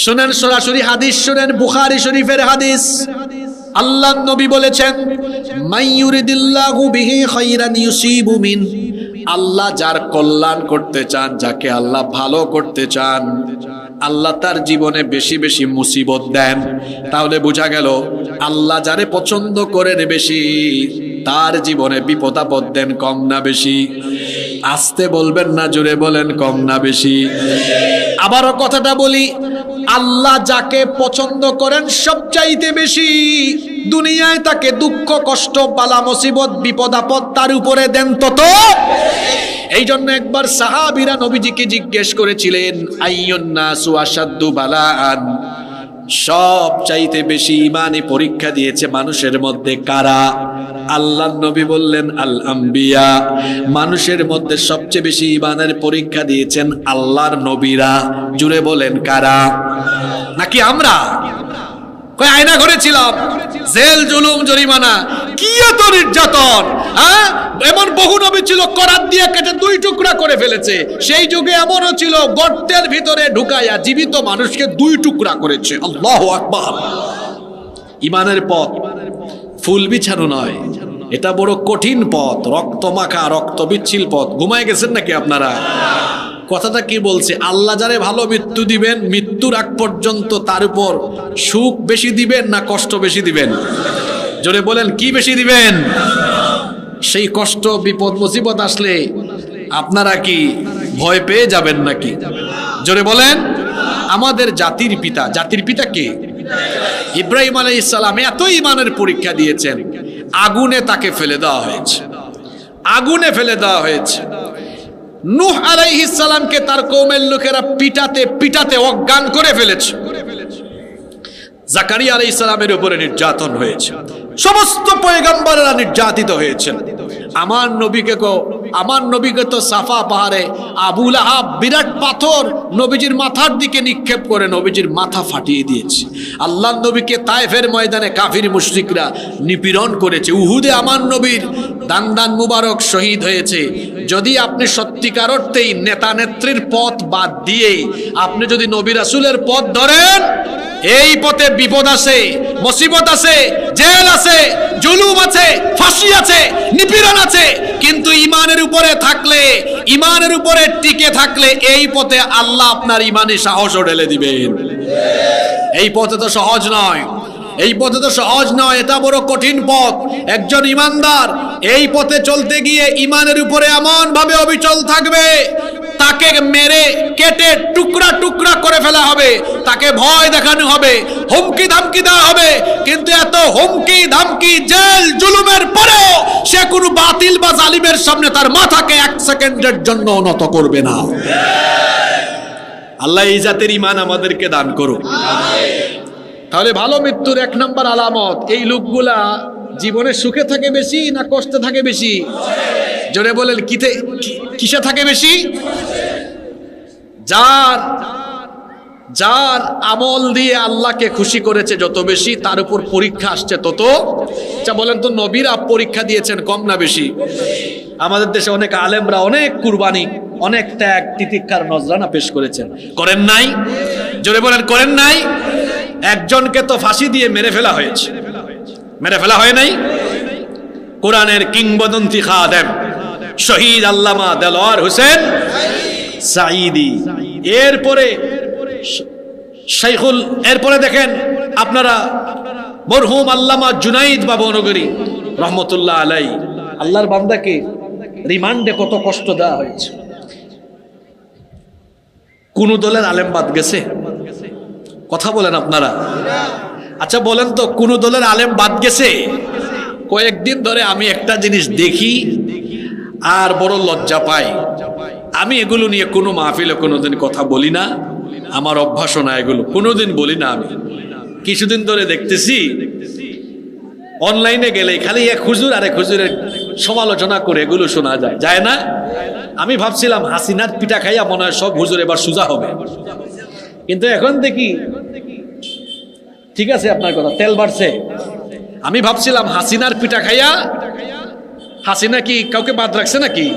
শুনেন সরাসরি হাদিস শুনেন, বুখারী শরীফের হাদিস। আল্লাহ নবী বলেছেন, মাইয়ুরিদিল্লাহু বিহি খাইরান ইউসিবু মিন। আল্লাহ যার কল্যাণ করতে চান, যাকে আল্লাহ ভালো করতে চান, আল্লাহ তার জীবনে বেশি বেশি মুসিবত দেন। তাহলে বোঝা গেল আল্লাহ যারে পছন্দ করেন বেশি, তার জীবনে বিপদ আপদ দেন কম না বেশি? আস্তে বলবেন না, জোরে বলেন, কম না বেশি? আবারও কথাটা বলি, আল্লাহ যাকে পছন্দ করেন সবচাইতে বেশি, দুনিয়ায় তাকে দুঃখ কষ্ট বালা মুসিবত বিপদ আপদ তার উপরে দেন তত। এই জন্য একবার সাহাবীরা নবীজিকে জিজ্ঞেস করেছিলেন, আইয়ুন নাসু আশাদ্দু বালাআন, সব চাইতে বেশি ইমানি পরীক্ষা দিয়েছে মানুষের মধ্যে কারা? আল্লাহর নবী বললেন, আল আম্বিয়া। মানুষের মধ্যে সবচেয়ে বেশি ইমানের পরীক্ষা দিয়েছেন আল্লাহর নবীরা। জুড়ে বলেন, কারা? নাকি আমরা? কই আয়না ঘরে ছিলাম, জেল জুলুম জরিমানা, কি এত নির্যাতন! হ্যাঁ, এমন বহু নবী ছিল করাত দিয়ে কেটে 2 টুকরা করে ফেলেছে। সেই যুগে এমনও ছিল গর্তের ভিতরে ঢুকাইয়া জীবিত মানুষকে 2 টুকরা করেছে। আল্লাহু আকবার! ইমানের পথ ফুল বিছানো নয়, এটা বড় কঠিন পথ, রক্ত মাখা রক্ত বিচ্ছিল পথ। ঘুমায় গেছেন নাকি আপনারা? কথাটা কি বলছে? আল্লাহ যারে ভালো মৃত্যু দিবেন, মৃত্যুর আগ পর্যন্ত তার উপর সুখ বেশি দিবেন না কষ্ট বেশি দিবেন? জোরে বলেন, কি বেশি দিবেন? সেই কষ্ট বিপদ মুসিবত আসলে আপনারা কি ভয় পেয়ে যাবেন নাকি? জোরে বলেন। আমাদের জাতির পিতা, জাতির পিতা কে? ইব্রাহিম আলাইহিস সালাম। এত ইমানের পরীক্ষা দিয়েছেন, আগুনে তাকে ফেলে দেওয়া হয়েছে, আগুনে ফেলে দেওয়া হয়েছে। নূহ আলাইহিস সালামকে তার কওমের লোকেরা পিটাতে পিটাতে অজ্ঞান করে ফেলেছে। জাকারিয়া আলাইহিস সালামের উপরে নির্যাতন হয়েছে। সমস্ত পয়গম্বররা নির্যাতিত হয়েছেন। আমার নবীকে তো সাফা পাহাড়ে আবু লাহাব বিরাট পাথর নবীজির মাথার দিকে নিক্ষেপ করে নবীজির মাথা ফাটিয়ে দিয়েছে। আল্লাহর নবীকে তায়েফের ময়দানে কাফির মুশরিকরা নিপীড়ন করেছে। উহুদে আমার নবীর দান মুবারক শহীদ হয়েছে। যদি আপনি সত্যিকার অর্থেই নেতা নেত্রীর পথ বাদ দিয়ে আপনি যদি নবী রাসূলের পথ ধরেন, এই পথে বিপদ আছে, মুসিবত আছে, জেল আছে, জুলুম আছে, ফাঁসি আছে, নিপীড়ন আছে, কিন্তু ইমানের উপরে থাকলে, ইমানের উপরে টিকে থাকলে এই পথে আল্লাহ আপনার ইমানে সাহস ঢেলে দিবেন। এই পথে তো সহজ নয়। এই পথে তো সহজ নয়, এটা বড় কঠিন পথ। একজন ইমানদার এই পথে চলতে গিয়ে ইমানের উপরে এমন ভাবে অবিচল থাকবে, তাকে মেরে কেটে টুকরা টুকরা করে ফেলা হবে, তাকে ভয় দেখানো হবে, হুমকি ধামকি দেওয়া হবে, কিন্তু এত হুমকি ধামকি জেল জুলুমের পরেও সে কোনো বাতিল বা জালিমের সামনে তার মাথাকে এক সেকেন্ডের জন্য নত করবে না। আল্লাহ এই জাতের ঈমান আমাদেরকে দান করুক। তাহলে ভালো মৃত্যুর এক নম্বর আলামত, এই লোকগুলা জীবনে সুখে থাকে বেশি না কষ্টে থাকে বেশি? জোরে বলেন, কিসে থাকে বেশি? যার আমল দিয়ে আল্লাহকে খুশি করেছে যত বেশি, তার উপর পরীক্ষা আসছে তত। আচ্ছা বলেন তো, নবীরা পরীক্ষা দিয়েছেন কম না বেশি? আমাদের দেশে অনেক আলেমরা অনেক কুরবানি, অনেক ত্যাগ তিতিক্ষার নজরানা পেশ করেছেন, করেন নাই? জোরে বলেন, করেন নাই? একজনকে তো ফাঁসি দিয়ে মেরে ফেলা হয়েছে, মেরে ফেলা হয় নাই? কোরআনের কিংবদন্তি খাদেম শহীদ আল্লামা দেলোয়ার হোসেন সাঈদী, এরপরে দেখেন আপনারা মরহুম আল্লামা জুনাইদ বাবু নগরী রহমতুল্লাহ আলাই, আল্লাহর বান্দাকে রিমান্ডে কত কষ্ট দেওয়া হয়েছে। কোন দলের আলেম বাদ গেছে? কথা বলেন আপনারা। আচ্ছা বলেন তো, কোন দলের আলেম বাদ গেছে? কয়েকদিন ধরে আমি একটা জিনিস দেখি আর বড় লজ্জা পাই। আমি এগুলো নিয়ে কোনো মাহফিলে কোনোদিন কথা বলি না, আমার অভ্যাসও না, এগুলো কোনোদিন বলি না। আমি কিছুদিন ধরে দেখতেছি অনলাইনে গেলে খালি এক হুজুর আর এক হুজুরের সমালোচনা করে এগুলো শোনা যায়, যায় না? আমি ভাবছিলাম হাসিনার পিঠা খাইয়া মনে হয় সব হুজুর এবার সোজা হবে, কিন্তু এখন দেখি ঠিক আছে আপনার কথা, তেল বাড়ছে। আমি ভাবছিলাম হাসিনার পিঠা খাইয়া, হাসিনা কি কাউকে বাদ রাখছে নাকি?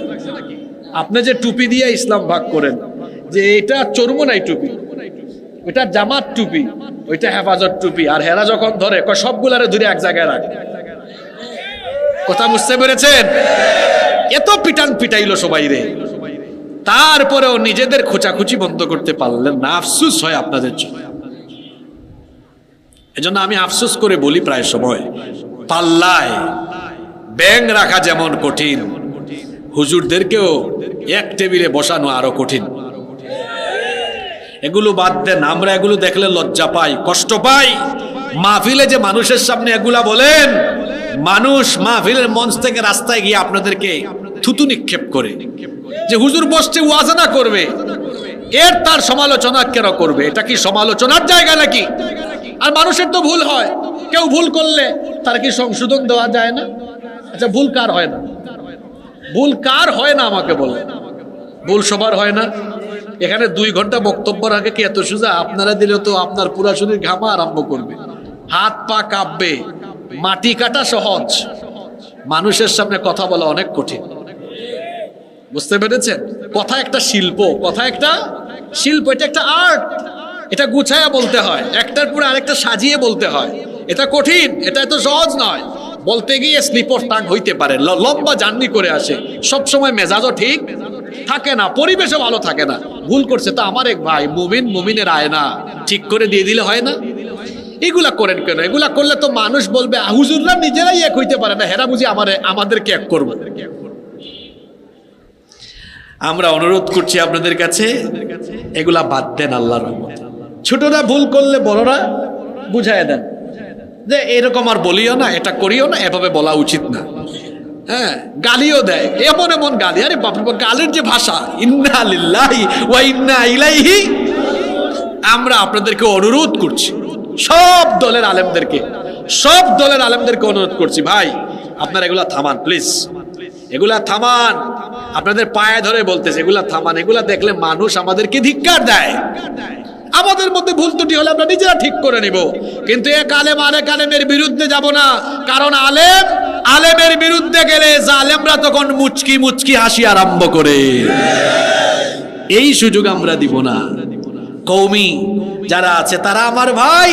আপনি যে টুপি দিয়ে ইসলাম ভাগ করেন, যে এটা চরমোনাই টুপি, ওইটা জামাত টুপি, ওইটা হেফাজত টুপি, আর হেরা যখন ধরে সবগুলারে ধরে এক জায়গায় রাখে। কথা বুঝতে পেরেছেন? এত পিটান পিটাইলো সবাই রে, তারপরেও নিজেদের খোঁচাখুচি বন্ধ করতে পারলেন না। আফসোস হয় আপনাদের জন্য। এজন্য আমি আফসোস করে বলি প্রায় সময়, পাল্লায় ব্যাঙ রাখা যেমন কঠিন, হুজুরদেরকেও এক টেবিলে বসানো আরো কঠিন। এগুলো বাদ দেন, আমরা এগুলো দেখলে লজ্জা পাই, কষ্ট পাই। মাহফিলে যে মানুষের সামনে এগুলা বলেন, মানুষ মাহফিলের মঞ্চ থেকে রাস্তায় গিয়ে আপনাদেরকে থুতু নিক্ষেপ করে, যে হুজুর বসছে ওয়াজনা করবে, এর তার সমালোচনা কেন করবে? এটা কি সমালোচনার জায়গা নাকি? আর মানুষের তো ভুল হয়, কেউ ভুল করলে তার কি সংশোধন দেওয়া যায় না? আচ্ছা ভুল কার হয় না? ভুল কার হয় না আমাকে বলে? ভুল সবার হয় না। এখানে 2 ঘন্টা বক্তব্য রাখে কি এত সোজা? আপনারা দিলে তো আপনার পুরা শরীর ঘামা আরম্ভ করবে, হাত পা কাঁপবে। মাটি কাটা সহজ, মানুষের সামনে কথা বলা অনেক কঠিন। বুঝতে পেরেছেন? কথা একটা শিল্প, কথা একটা শিল্প, এটা একটা আর্ট। এটা গুছায়া বলতে হয়, একটার পরে আরেকটা সাজিয়ে বলতে হয়। এটা কঠিন, এটা এত সহজ নয়। বলতে গিয়ে স্লিপ অফ টাং হইতে পারে, লম্বা জার্নি করে আসে, সব সময় মেজাজও ঠিক থাকে না, পরিবেশও ভালো থাকে না। ভুল করছে তো আমার এক ভাই, মুমিন মুমিনের আয়না, ঠিক করে দিয়ে দিলে হয় না? এগুলা করেন কেন? এগুলা করলে তো মানুষ বলবে হুজুররা নিজেরাই এক হইতে পারে না, হেরা বুঝি আমাদেরকে এক করবো। আমরা অনুরোধ করছি আপনাদের কাছে, এগুলা বাদ দেন আল্লাহর রহমতে। ছোটরা ভুল করলে বড়রা বুঝায় দেন যে এরকম আর বলিও না, এটা করিও না, এভাবে বলা উচিত না। হ্যাঁ, গালিও দেয়, এমন এমন গালি, আরে বাপরে, গালির যে ভাষা, ইন্না লিল্লাহি ওয়া ইন্না ইলাইহি। আমরা আপনাদেরকে অনুরোধ করছি, সব দলের আলেমদেরকে অনুরোধ করছি, ভাই আপনারা এগুলা থামান প্লিজ, এগুলা থামান। আপনাদের পায়ে ধরে বলতেছে, এগুলা থামান। এগুলা দেখলে মানুষ আমাদেরকে ধিক্কার দেয়। আমাদের মধ্যে ভুল ত্রুটি হলে আমরা নিজেরা ঠিক করে নিব, কিন্তু এক আলেম আরেক আলেমের বিরুদ্ধে যাব না। কারণ আলেমের বিরুদ্ধে গেলে জালেমরা তখন মুচকি মুচকি হাসি আরম্ভ করে। এই সুযোগ আমরা দিব না। কওমি যারা আছে তারা আমার ভাই,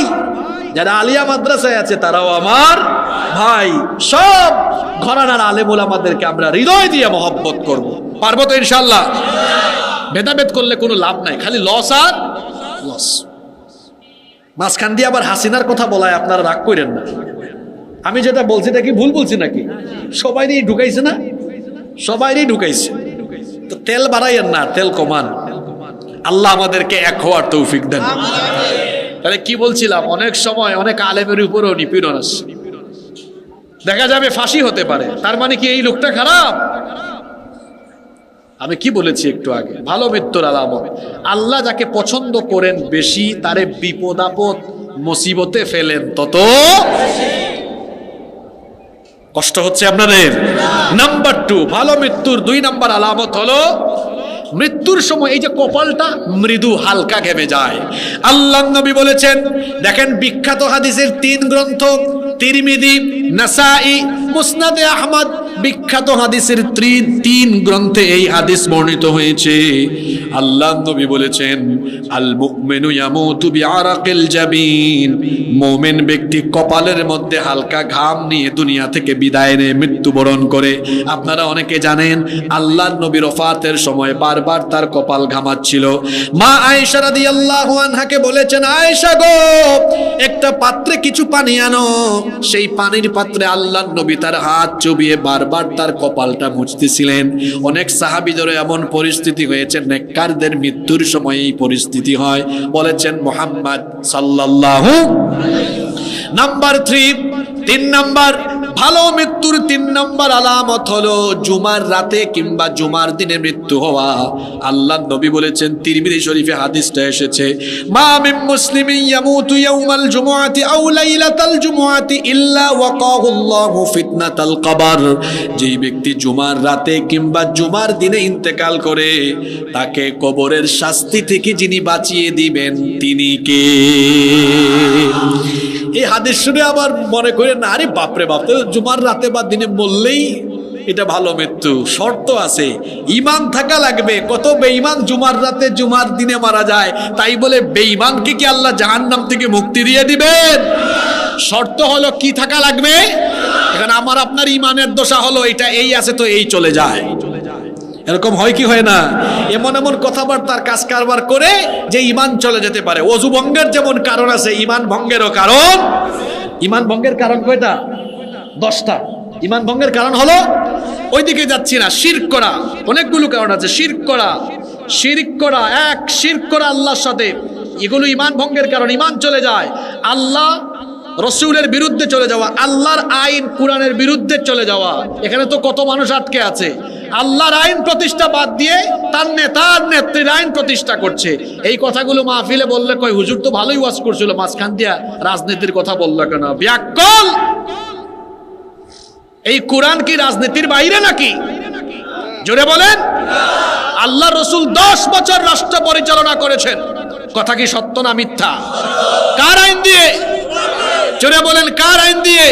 যারা আলিয়া মাদ্রাসায় আছে তারাও আমার ভাই। সব ঘরানার আলেম ওলামাদেরকে আমরা হৃদয় দিয়ে মহব্বত করব। পারবো তো ইনশাআল্লাহ? ভেদাভেদ করলে কোনো লাভ নাই, খালি লস আর লস। মাঝখান দিয়ে আবার হাসিনার কথা বলায় আপনারা রাগ করেন না। আমি যেটা বলছি এটা কি ভুল বলছি নাকি? সবাইরই ঢুকাইছে না? সবাইরই ঢুকাইছে। তো তেল বাড়াইয়েন না, তেল কমান। আল্লাহ আমাদেরকে এক হওয়ার তৌফিক দেন। তাহলে কি বলছিলাম, অনেক সময় অনেক আলেমের উপরও নিপীড়ন আসছে, দেখা যাবে ফাঁসি হতে পারে। তার মানে কি এই লোকটা খারাপ? আমি কি বলেছি একটু আগে, ভালো মৃত্যুর আলামত আল্লাহ যাকে পছন্দ করেন বেশি, তারে বিপদ আপদ মুসিবতে ফেলেন তত কষ্ট হচ্ছে আপনাদের। নাম্বার 2, ভালো মৃত্যুর 2 নাম্বার আলামত হলো মৃত্যুর সময় এই যে কপালটা মৃদু হালকা ঘেমে যায়। আল্লাহ নবী বলেছেন, দেখেন বিখ্যাত হাদিসের 3 গ্রন্থ তিরমিজি, নাসাই, মুসনাদে আহমদ, বিখ্যাত হাদিসের 3 গ্রন্থে এই হাদিস বর্ণিত হয়েছে। আল্লাহ নবী বলেছেন, আল মুমিনু ইয়ামুতু বিআরাকিল জাবিন, মুমিন ব্যক্তি কপালের মধ্যে হালকা ঘাম নিয়ে দুনিয়া থেকে বিদায় নিয়ে মৃত্যুবরণ করে। আপনারা অনেকে জানেন আল্লাহর নবীর ওফাতের সময় বারবার তার কপাল ঘামাচ্ছিল। মা আয়েশা রাদিয়াল্লাহু আনহাকে বলেছেন, আয়েশা গো, একটা পাত্রে কিছু পানি আনো। সেই পানির পাত্রে আল্লাহর নবী তার হাত চুবিয়ে বারবার তার কপালটা মুছতেছিলেন। অনেক সাহাবীদের এমন পরিস্থিতি হয়েছে, নেককারদের মৃত্যুর সময় এই পরিস্থিতি হয়। বলেছেন মুহাম্মদ সাল্লাল্লাহু। নাম্বার 3 নাম্বার ভালো মৃত্যুর 3 নাম্বার আলামত হলো জুমার রাতে কিংবা জুমার দিনে মৃত্যু হওয়া। আল্লাহর নবী বলেছেন, তিরমিজি শরীফে হাদিসটা এসেছে, মা মিন মুসলিমিন ইয়ামুতু ইয়াউমাল জুমআতি আও লাইলাতাল জুমআতি ইল্লা ওয়াকাহুল্লাহু ফিতনাতাল কবর। যেই ব্যক্তি জুমার রাতে কিংবা জুমার দিনে ইন্তেকাল করে, তাকে কবরের শাস্তি থেকে যিনি বাঁচিয়ে দিবেন তিনি কে? এই হাদিস শুনে আবার মনে করেন না, আরে বাপরে বাপ, জুমার রাতে বা দিনে বললেই এটা ভালো মৃত্যু। শর্ত আছে, ঈমান থাকা লাগবে। কত বেঈমান জুমার রাতে জুমার দিনে মারা যায়, তাই বলে বেঈমানকে কি আল্লাহ জাহান্নাম থেকে মুক্তি দিয়ে দিবেন? শর্ত হলো কি থাকা লাগবে? এখানে আমার আপনার ঈমানের দশা হলো এটা এই আছে তো এই চলে যায়, এরকম হয় কি হয় না? এমন এমন কথাবার্তার কাজ কারবার করে যে ঈমান চলে যেতে পারে। ওযু ভঙ্গের যেমন কারণ আছে, ঈমান ভঙ্গেরও কারণ। ঈমান ভঙ্গের কারণ কয়টা? 10টা। ঈমান ভঙ্গের কারণ হলো, ওইদিকে যাচ্ছি না, শিরক করা। অনেকগুলো কারণ আছে। শিরক করা, শিরক করা আল্লাহর সাথে, এগুলো ঈমান ভঙ্গের কারণ। ঈমান চলে যায়। আল্লাহ রসুলের বিরুদ্ধে চলে যাওয়া, আল্লাহর আইন কোরআনের বিরুদ্ধে চলে যাওয়া। এখানে তো কত মানুষ আটকে আছে, আল্লাহর আইন প্রতিষ্ঠা বাদ দিয়ে তার নেতার নেত্রীর আইন প্রতিষ্ঠা করছে। এই কথাগুলো মাহফিলে বললে কয়, হুজুর তো ভালোই ওয়াজ করছিল, মাঝখান দিয়া রাজনীতির কথা বললো কেন? ব্যাকল! এই কোরআন কি রাজনীতির বাইরে নাকি? জোরে বলেন। আল্লাহ রসুল 10 বছর রাষ্ট্র পরিচালনা করেছেন। কথা কি সত্য না মিথ্যা? কার আইন দিয়ে? জোরে বলেন, কার আইন দিয়ে?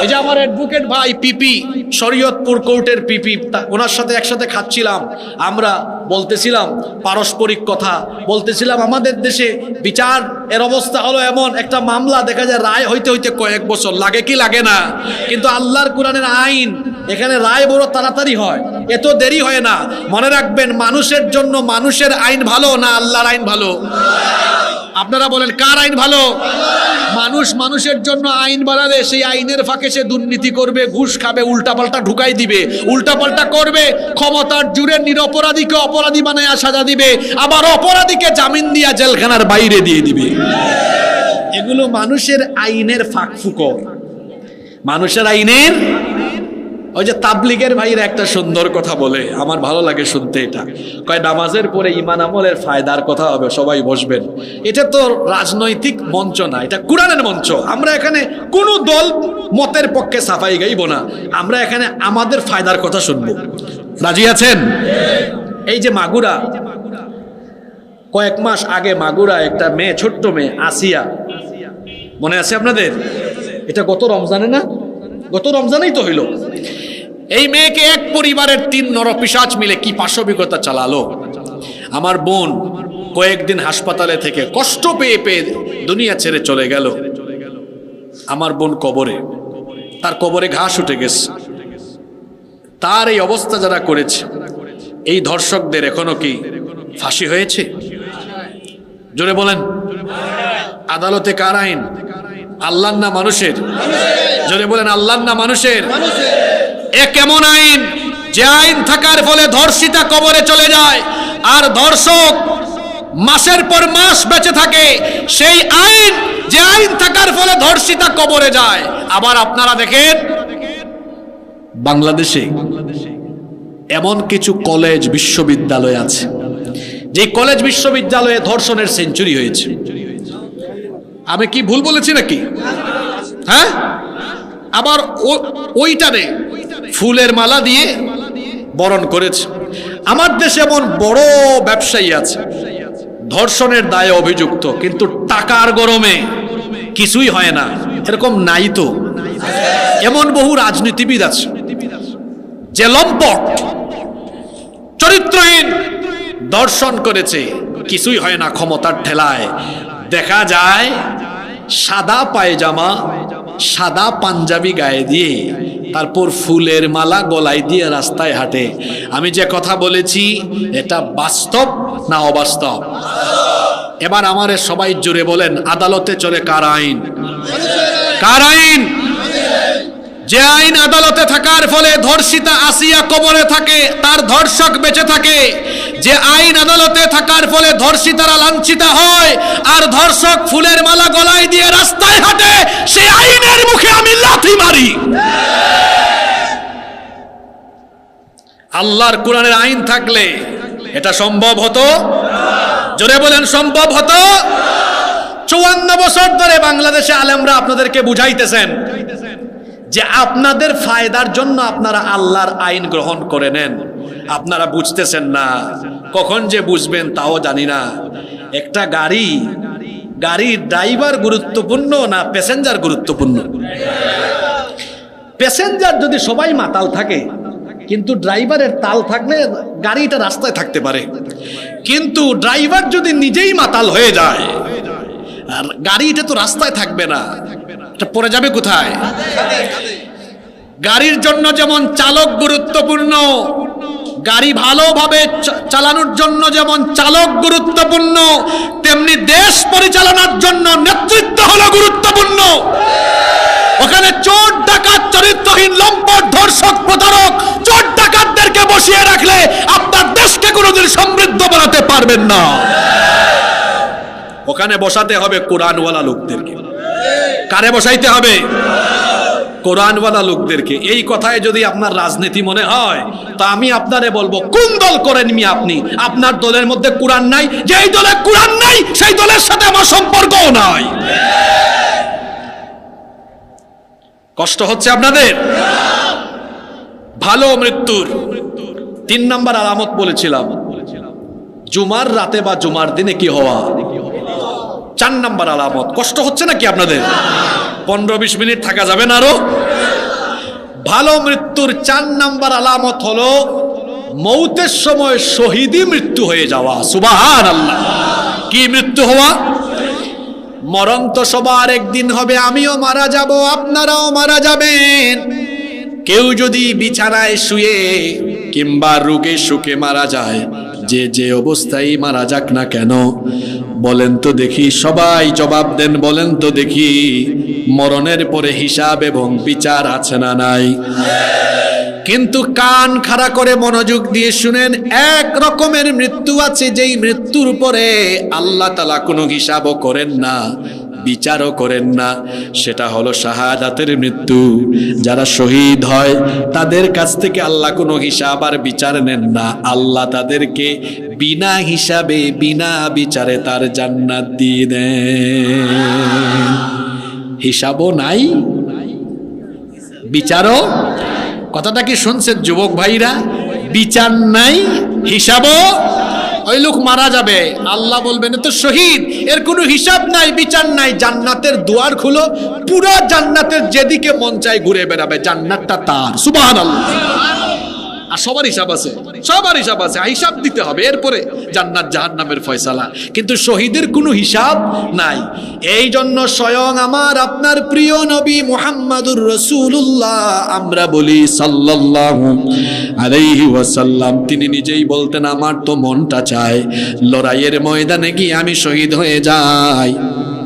এই যে আমার অ্যাডভোকেট ভাই পিপি, শরীয়তপুর কোর্টের পিপি, ওনার সাথে একসাথে খাচ্ছিলাম। আমরা বলতেছিলাম পারস্পরিক কথা, বলতেছিলাম আমাদের দেশে বিচার এর অবস্থা হলো এমন, একটা মামলা দেখা যায় রায় হইতে হইতে কয়েক বছর লাগে কি লাগে না? কিন্তু আল্লাহর কোরআনের আইন, এখানে রায় বড় তাড়াতাড়ি হয়, এত দেরি হয় না। মনে রাখবেন, মানুষের জন্য মানুষের আইন ভালো না আল্লাহর আইন ভালো? আপনারা বলেন, কার আইন ভালো? মানুষের জন্য আইন বানালে সেই আইনের ফাঁকে সে দুর্নীতি করবে, ঘুষ খাবে, উল্টাপাল্টা ঢুকাই দিবে, উল্টাপাল্টা করবে, ক্ষমতার জুড়ে নিরপরাধীকে অপরাধী বানায় সাজা দিবে, আবার অপরাধীকে জামিন দিয়া জেলখানার বাইরে দিয়ে দিবে। এগুলো মানুষের আইনের ফাঁকফুকর, মানুষের আইনের। ওই যে তাবলিগের ভাইরা একটা সুন্দর কথা বলে, আমার ভালো লাগে শুনতে। এটা কয়, নামাজের পরে ঈমান আমলের ফায়দার কথা হবে, সবাই বসবেন। এটা তো রাজনৈতিক মঞ্চ না, এটা কোরআনের মঞ্চ। আমরা এখানে কোনো দল মতের পক্ষে সাফাই গাইব না, আমরা এখানে আমাদের ফায়দার কথা শুনবো। রাজি আছেন? এই যে মাগুরা, কয়েক মাস আগে মাগুরা একটা মেয়ে, ছোট্ট মেয়ে আসিয়া, মনে আছে আপনাদের? এটা গত রমজানে না? গত রমজানেই তো হইল। এই মেয়েকে এক পরিবারের 3 নরপিশাচ মিলে কি পাশবিকতা চালালো। আমার বোন কয়েকদিন হাসপাতালে থেকে কষ্ট পেয়ে পেয়ে দুনিয়া ছেড়ে চলে গেল। আমার বোন কবরে, তার কবরে ঘাস উঠে গেছে। তার এই অবস্থা যারা করেছে, এই ধর্ষকদের এখনো কি ফাঁসি হয়েছে? জোরে বলেন। আদালতে কার আইন? আল্লাহর না মানুষের? যদি বলেন আল্লাহর না মানুষের? এ কেমন আইন যে আইন থাকার ফলে ধর্ষিতা কবরে চলে যায় আর ধর্ষক মাসের পর মাস বেঁচে থাকে? সেই আইন যে আইন থাকার ফলে ধর্ষিতা কবরে যায়। আবার আপনারা দেখেন বাংলাদেশে এমন কিছু কলেজ বিশ্ববিদ্যালয় আছে যে কলেজ বিশ্ববিদ্যালয়ে ধর্ষণের সেঞ্চুরি হয়েছে। আমি কি ভুল বলেছি নাকি? হ্যাঁ, আবার ওইটারে ফুলের মালা দিয়ে বরণ করেছে। আমার দেশে এমন বড় ব্যবসায়ী আছে ধর্ষণের দায়ে অভিযুক্ত, কিন্তু টাকার গরমে কিছুই হয় না। এরকম নাই তো? এমন বহু রাজনীতিবিদ আছে যে লম্পট চরিত্রহীন দর্শন করেছে, কিছুই হয় না ক্ষমতার ঠেলায়। দেখা যায় সাদা পায়জামা সাদা পাঞ্জাবি গায়ে দিয়ে তারপর ফুলের মালা গলায় দিয়ে রাস্তায় হাঁটে। আমি যে কথা বলেছি এটা বাস্তব না অবাস্তব? এবার আমারে সবাই জুড়ে বলেন, আদালতে চলে কার আইন? কার আইন? যে আইন আদালতে থাকার ফলে ধর্ষিতা আসিয়া কবরে থাকে, তার ধর্ষক বেঁচে থাকে। যে আইন আদালতে থাকার ফলে ধর্ষিতারা লাঞ্ছিতা হয় আর ধর্ষক ফুলের মালা গলায় দিয়ে রাস্তায় হাঁটে, সেই আইনের মুখে আমি লাথি মারি। আল্লাহর কোরআনের আইন থাকলে এটা সম্ভব হতো? জোরে বলেন, সম্ভব হতো? 54 বছর ধরে বাংলাদেশে আলেমরা আপনাদেরকে বুঝাইতেছেন যে আপনাদের ফায়দার জন্য আপনারা আল্লাহর আইন গ্রহণ করে নেন। আপনারা বুঝতেছেন না, কখন যে বুঝবেন তাও জানি না। একটা গাড়ির ড্রাইভার গুরুত্বপূর্ণ না প্যাসেঞ্জার গুরুত্বপূর্ণ? প্যাসেঞ্জার যদি সবাই মাতাল থাকে কিন্তু ড্রাইভারের তাল থাকলে গাড়িটা রাস্তায় থাকতে পারে, কিন্তু ড্রাইভার যদি নিজেই মাতাল হয়ে যায় আর গাড়িটা তো রাস্তায় থাকবে না, এটা পড়ে যাবে কোথায়? গাড়ির জন্য যেমন চালক গুরুত্বপূর্ণ, গাড়ি ভালোভাবে চালানোর জন্য যেমন চালক গুরুত্বপূর্ণ, তেমনি দেশ পরিচালনার জন্য নেতৃত্ব হলো গুরুত্বপূর্ণ। ওখানে চোর ডাকাত চরিত্রহীন লম্পট ধর্ষক প্রতারক চোর ডাকাতদেরকে বসিয়ে রাখলে আপনার দেশকে কোনোদিন সমৃদ্ধ বানাতে পারবেন না। ওখানে বসাতে হবে কোরআনওয়ালা লোকদেরকে। কারে বসাইতে হবে? কোরআনওয়ালা লোকদেরকে। এই কথায় যদি আপনার রাজনীতি মনে হয় তা আমি আপনারে বলবো, কোন দল করেন মিয়া আপনি? আপনার দলের মধ্যে কোরআন নাই? যেই দলে কোরআন নাই সেই দলের সাথে আমার সম্পর্কও নাই। কষ্ট হচ্ছে আপনাদের? ভালো মৃত্যুর 3 নম্বর আলামত বলেছিলাম, জুমার রাতে বা জুমার দিনে কি হওয়া। 4 নম্বর আলামত। কষ্ট হচ্ছে নাকি আপনাদের? 15-20 মিনিট থাকা যাবে না আরো? ভালো মৃত্যুর 4 নম্বর আলামত হলো মৌতের সময় শহীদি মৃত্যু হয়ে যাওয়া। সুবহানাল্লাহ। কি মৃত্যু হওয়া? মরণ তো সবার একদিন হবে, আমিও মারা যাব, আপনারাও মারা যাবেন। কেউ যদি বিছানায় শুয়ে কিংবা রোগে সুখে মারা যায়, যে অবস্থায় মারা যাক না কেন, বলেন তো দেখি, সবাই জবাব দেন, বলেন তো দেখি, মরণের পরে হিসাব এবং বিচার আছে না নাই? কিন্তু কান খাড়া করে মনোযোগ দিয়ে শুনেন, এক রকমের মৃত্যু আছে যেই মৃত্যুর পরে আল্লাহ তাআলা কোনো হিসাবও করেন না, বিচারও করেন না। সেটা হলো শাহাদাতের মৃত্যু। যারা শহীদ হয় তাদের কাছ থেকে আল্লাহ কোনো হিসাব আর বিচার নেন না। আল্লাহ তাদেরকে বিনা হিসাবে বিনা বিচারে তার জান্নাত দিয়ে দেন। হিসাবও নাই, বিচারও। কথাটা কি শুনছেন যুবক ভাইরা? বিচার নাই, হিসাবও। ওই লোক মারা যাবে, আল্লাহ বলবেন তো শহীদ, এর কোনো হিসাব নাই, বিচার নাই। জান্নাতের দুয়ার খুলো, পুরো জান্নাতের যেদিকে মন চায় ঘুরে বেড়াবে, জান্নাতটা তার। সুবহানাল্লাহ। আর সবার হিসাব আছে, সবার হিসাব আছে, হিসাব দিতে হবে, এরপরে জান্নাত জাহান্নামের ফয়সালা। কিন্তু শহীদের কোনো হিসাব নাই। এই জন্য স্বয়ং আমার আপনার প্রিয় নবী মুহাম্মাদুর রাসূলুল্লাহ, আমরা বলি সাল্লাল্লাহু আলাইহি ওয়াসাল্লাম, তিনি নিজেই বলতেন, আমার তো মনটা চায় লড়াইয়ের ময়দানে গিয়ে আমি শহীদ হয়ে যাই।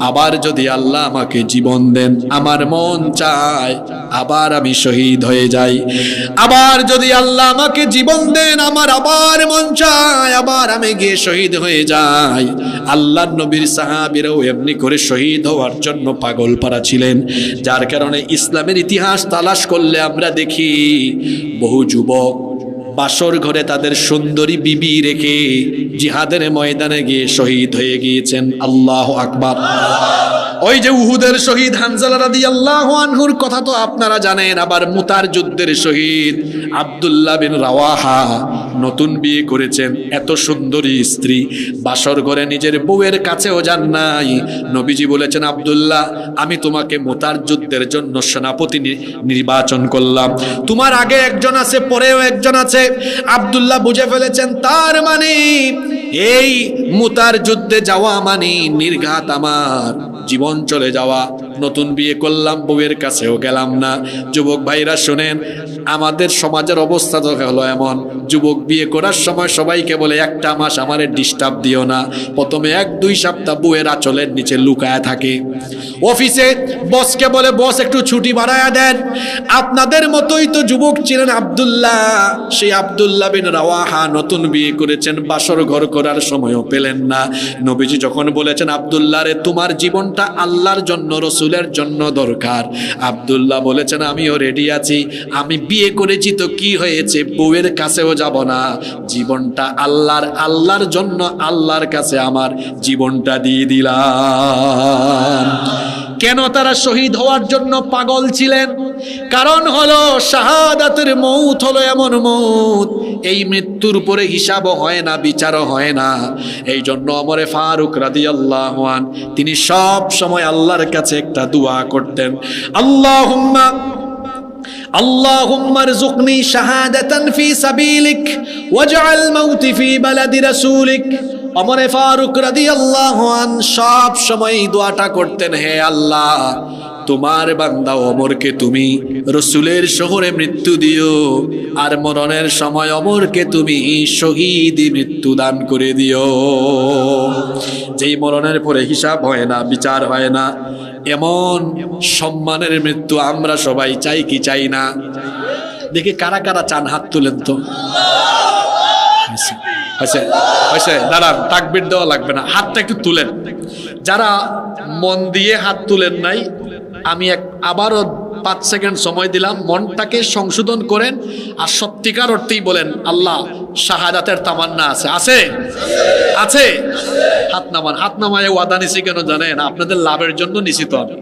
আবার যদি আল্লাহ আমাকে জীবন দেন, আমার মন চায় আবার আমি শহীদ হয়ে যাই। আবার যদি আল্লাহ আমাকে জীবন দেন, আমার আবার মন চায় আবার আমি গিয়ে শহীদ হয়ে যাই। আল্লাহর নবীর সাহাবীরাও এমনি করে শহীদ হওয়ার জন্য পাগল পারা ছিলেন, যার কারণে ইসলামের ইতিহাস তালাশ করলে আমরা দেখি বহু যুবক বাসর ঘরে তাদের সুন্দরী বিবি রেখে জিহাদের ময়দানে গিয়ে শহীদ হয়ে গিয়েছেন। আল্লাহু আকবার। ওই যে উহুদের শহীদ হানজালা রাদিয়াল্লাহু আনহুর কথা তো আপনারা জানেন। আবার মুতার যুদ্ধের শহীদ আব্দুল্লাহ বিন রাওয়াহা নতুন বিয়ে করেছেন, এত সুন্দরী স্ত্রী, বাসর ঘরে নিজের বউয়ের কাছেও যান নাই। নবীজি বলেছেন, আব্দুল্লাহ আমি তোমাকে মুতার যুদ্ধের জন্য সেনাপতি নির্বাচন করলাম, তোমার আগে একজন আছে পরেও একজন আছে। আব্দুল্লাহ বুঝে ফেলেছেন তার মানে এই মুতার যুদ্ধে যাওয়া মানে নির্ঘাত আমার জীবন চলে যাওয়া। নতুন বিয়ে করলাম, বউয়ের কাছেও গেলাম না। যুবক ভাইরা শুনেন, আমাদের সমাজের অবস্থা তো হলো এমন, যুবক বিয়ে করার সময় সবাইকে বলে একটা মাস আমারে ডিস্টার্ব দিও না। প্রথমে 1-2 সপ্তাহ বউয়ের আঁচলের নিচে লুকায়া থাকে। অফিসে বসকে বলে বস একটু ছুটি বাড়ায়া দেন। আপনাদের মতোই তো যুবক ছিলেন আব্দুল্লাহ। সেই আব্দুল্লাহ বিন রাওয়াহা নতুন বিয়ে করেছেন, বাসর ঘর করার সময়ও পেলেন না। নবীজি যখন বলেছেন, আব্দুল্লাহ রে তোমার জীবনটা আল্লাহর জন্য রসুলের জন্য দরকার, আব্দুল্লাহ বলেছেন আমিও রেডি আছি, আমি বিয়ে করেছি তো কি হয়েছে, বউয়ের কাছেও যাব না, জীবনটা আল্লাহর জন্য আল্লাহর কাছে আমার জীবনটা দিয়ে দিলাম। কেন তারা শহীদ হওয়ার জন্য পাগল ছিলেন? কারণ হলো শাহাদাতের মৌত হলো এমন মৌত, এই মৃত্যুর উপরে হিসাবও হয় না, বিচারও হয় না। এই জন্য ওমরে ফারুক রাদিয়াল্লাহু আনহু তিনি সব সময় আল্লাহর কাছে একটা দোয়া করতেন, আল্লাহুম্মা রযুকনি শাহাদাতান ফি সাবিলিক ওয়াজআল মাউতি ফি বালাদি রাসূলিক। ওমরে ফারুক রাদিয়াল্লাহু আনহু সব সময় এই দোয়াটা করতেন, হে আল্লাহ তোমার বান্দা ওমরকে তুমি রসুলের শহরে মৃত্যু দিও, আর মরণের সময় ওমরকে তুমি শহীদি মৃত্যু দান করে দিও, যেই মরণের পরে হিসাব হয় না, বিচার হয় না। এমন সম্মানের মৃত্যু আমরা সবাই চাই কি চাই না? দেখি কারা কারা চান, হাত তুলেন তো। দাঁড়ান, তাকবীর দেওয়া লাগবে না, হাতটা একটু তুলেন। যারা মন দিয়ে হাত তুলেন নাই, আমি আবারও 5 সেকেন্ড সময় দিলাম, মনটাকে সংশোধন করেন আর সত্যিকার অর্থেই বলেন আল্লাহ শাহাদাতের তামান্না আছে, আছে আছে। হাত নামান। হাত নামায় ওয়াদা নিছি কেন জানেন? আপনাদের লাভের জন্য নিছি, তো আমি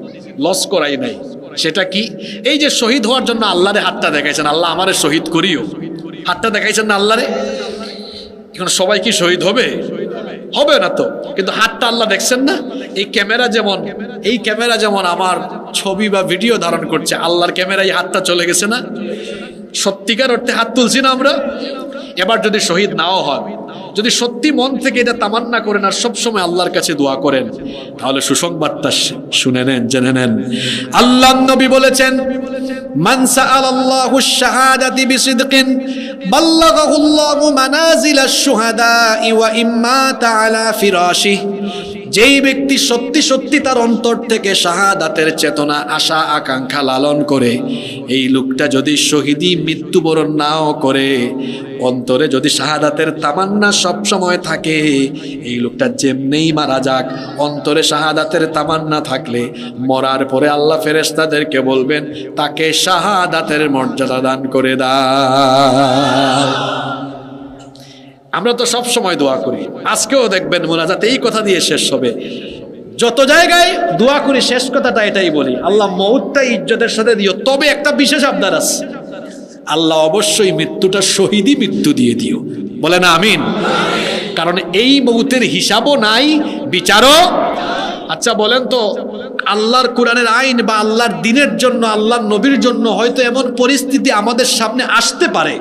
লস করাই নাই। সেটা কি? এই যে শহীদ হওয়ার জন্য আল্লাহরে হাতটা দেখাইছেন, আল্লাহ আমারে শহীদ করিও, হাতটা দেখাইছেন না আল্লাহরে। এখন সবাই কি শহীদ হবে? হবে না তো, কিন্তু হাতটা আল্লাহ দেখছেন না। এই ক্যামেরা যেমন আমার ছবি বা ভিডিও ধারণ করছে, আল্লাহর ক্যামেরায় হাতটা চলে গেছে না? সত্যিকার অর্থে হাত তুলছি না আমরা? এবার যদি শহীদ নাও হয়, যদি সত্যি মন থেকে এটা তামান্না করেন আর সবসময় আল্লাহর কাছে দোয়া করেন, তাহলে সুসংবাদটা শুনে নেন, জেনে নেন। আল্লাহর নবী বলেছেন, মান সাআলাল্লাহু আশ-শাহাদাতি বিসিদকিন বাল্লাগাহুল্লাহু মানাজিলাশ শুহাদা'i ওয়া ইম্মাতা আলা ফিরাশিহি। যেই ব্যক্তি সত্যি সত্যি তার অন্তর থেকে শাহাদাতের চেতনা, আশা আকাঙ্ক্ষা লালন করে, এই লোকটা যদি শহীদি মৃত্যুবরণ নাও করে, অন্তরে যদি শাহাদাতের তামান্না সব সময় থাকে, এই লোকটা যেমনেই মারা যাক, অন্তরে শাহাদাতের তামান্না থাকলে মরার পরে আল্লাহ ফেরেশতাদেরকে বলবেন তাকে শাহাদাতের মর্যাদা দান করে দাও। আমরা তো সব সময় দোয়া করি, আজকেও দেখবেন মোনাজাতে এই কথা দিয়ে শেষ হবে। যত জায়গায় দোয়া করি শেষ কথাটা এটাই বলি, আল্লাহ মউতটা ইজ্জতের সাথে দিও, তবে একটা বিশেষ আবদার আছে, আল্লাহ অবশ্যই মৃত্যুটা শহীদি মৃত্যু দিয়ে দিও। বলেন আমিন। কারণ এই মউতের হিসাবও নাই, বিচারও। আচ্ছা বলেন তো, আল্লাহর কোরআনের আইন বা আল্লাহর দ্বীনের জন্য, আল্লাহর নবীর জন্য হয়তো এমন পরিস্থিতি আমাদের সামনে আসতে পারে,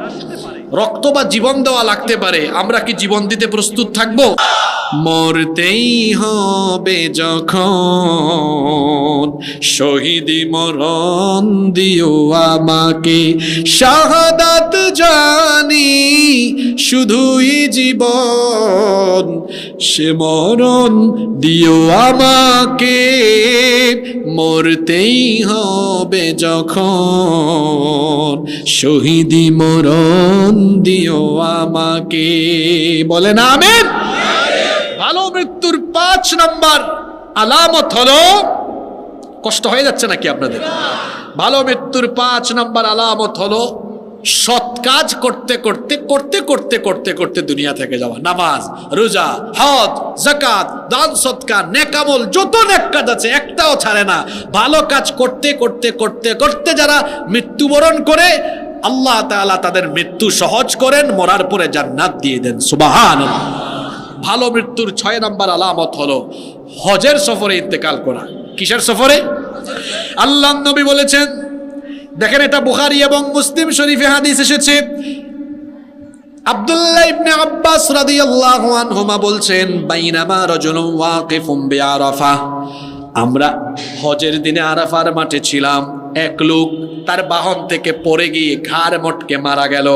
রক্ত বা জীবন দেওয়া লাগতে পারে, আমরা কি জীবন দিতে প্রস্তুত থাকবো? মরতেই হবে যখন শহীদি মরণ দিও আমাকে, শাহাদাত জানি শুধুই জীবন, সে মরণ দিও আমাকে, মরতেই হবে যখন, শহীদি মরণ দিও আমাকে। বলেন আমিন। ভালো মৃত্যুর 5 নম্বর আলামত হলো, কষ্ট হয়ে যাচ্ছে নাকি আপনাদের? ভালো মৃত্যুর 5 নম্বর আলামত হলো সৎ কাজ করতে করতে করতে করতে করতে করতে দুনিয়া থেকে যাওয়া। নামাজ, রোজা, হজ, যাকাত, দান সদকা, নেক আমল, যত নেক কাজ আছে একটাও ছাড়ে না। ভালো কাজ করতে করতে করতে করতে যারা মৃত্যুবরণ করে, আল্লাহ তাআলা তাদের মৃত্যু সহজ করেন, মরার পরে জান্নাত দিয়ে দেন। সুবহানাল্লাহ। ভালো মৃত্যুর 6 নম্বর আলামত হলো হজের সফরে ইন্তেকাল করা। কিসের সফরে? আল্লাহর নবী বলেছেন, দেখেন এটা বুখারী এবং মুসলিম শরীফে হাদিস এসেছে, আব্দুল্লাহ ইবনে আব্বাস রাদিয়াল্লাহু আনহুমা বলছেন, বাইনামা রাজুলুন ওয়াকিফুন বিআরাফা, আমরা হজের দিনে আরাফার মাঠে ছিলাম, এক লোক তার বাহন থেকে পড়ে গিয়ে ঘাড় মটকে মারা গেল।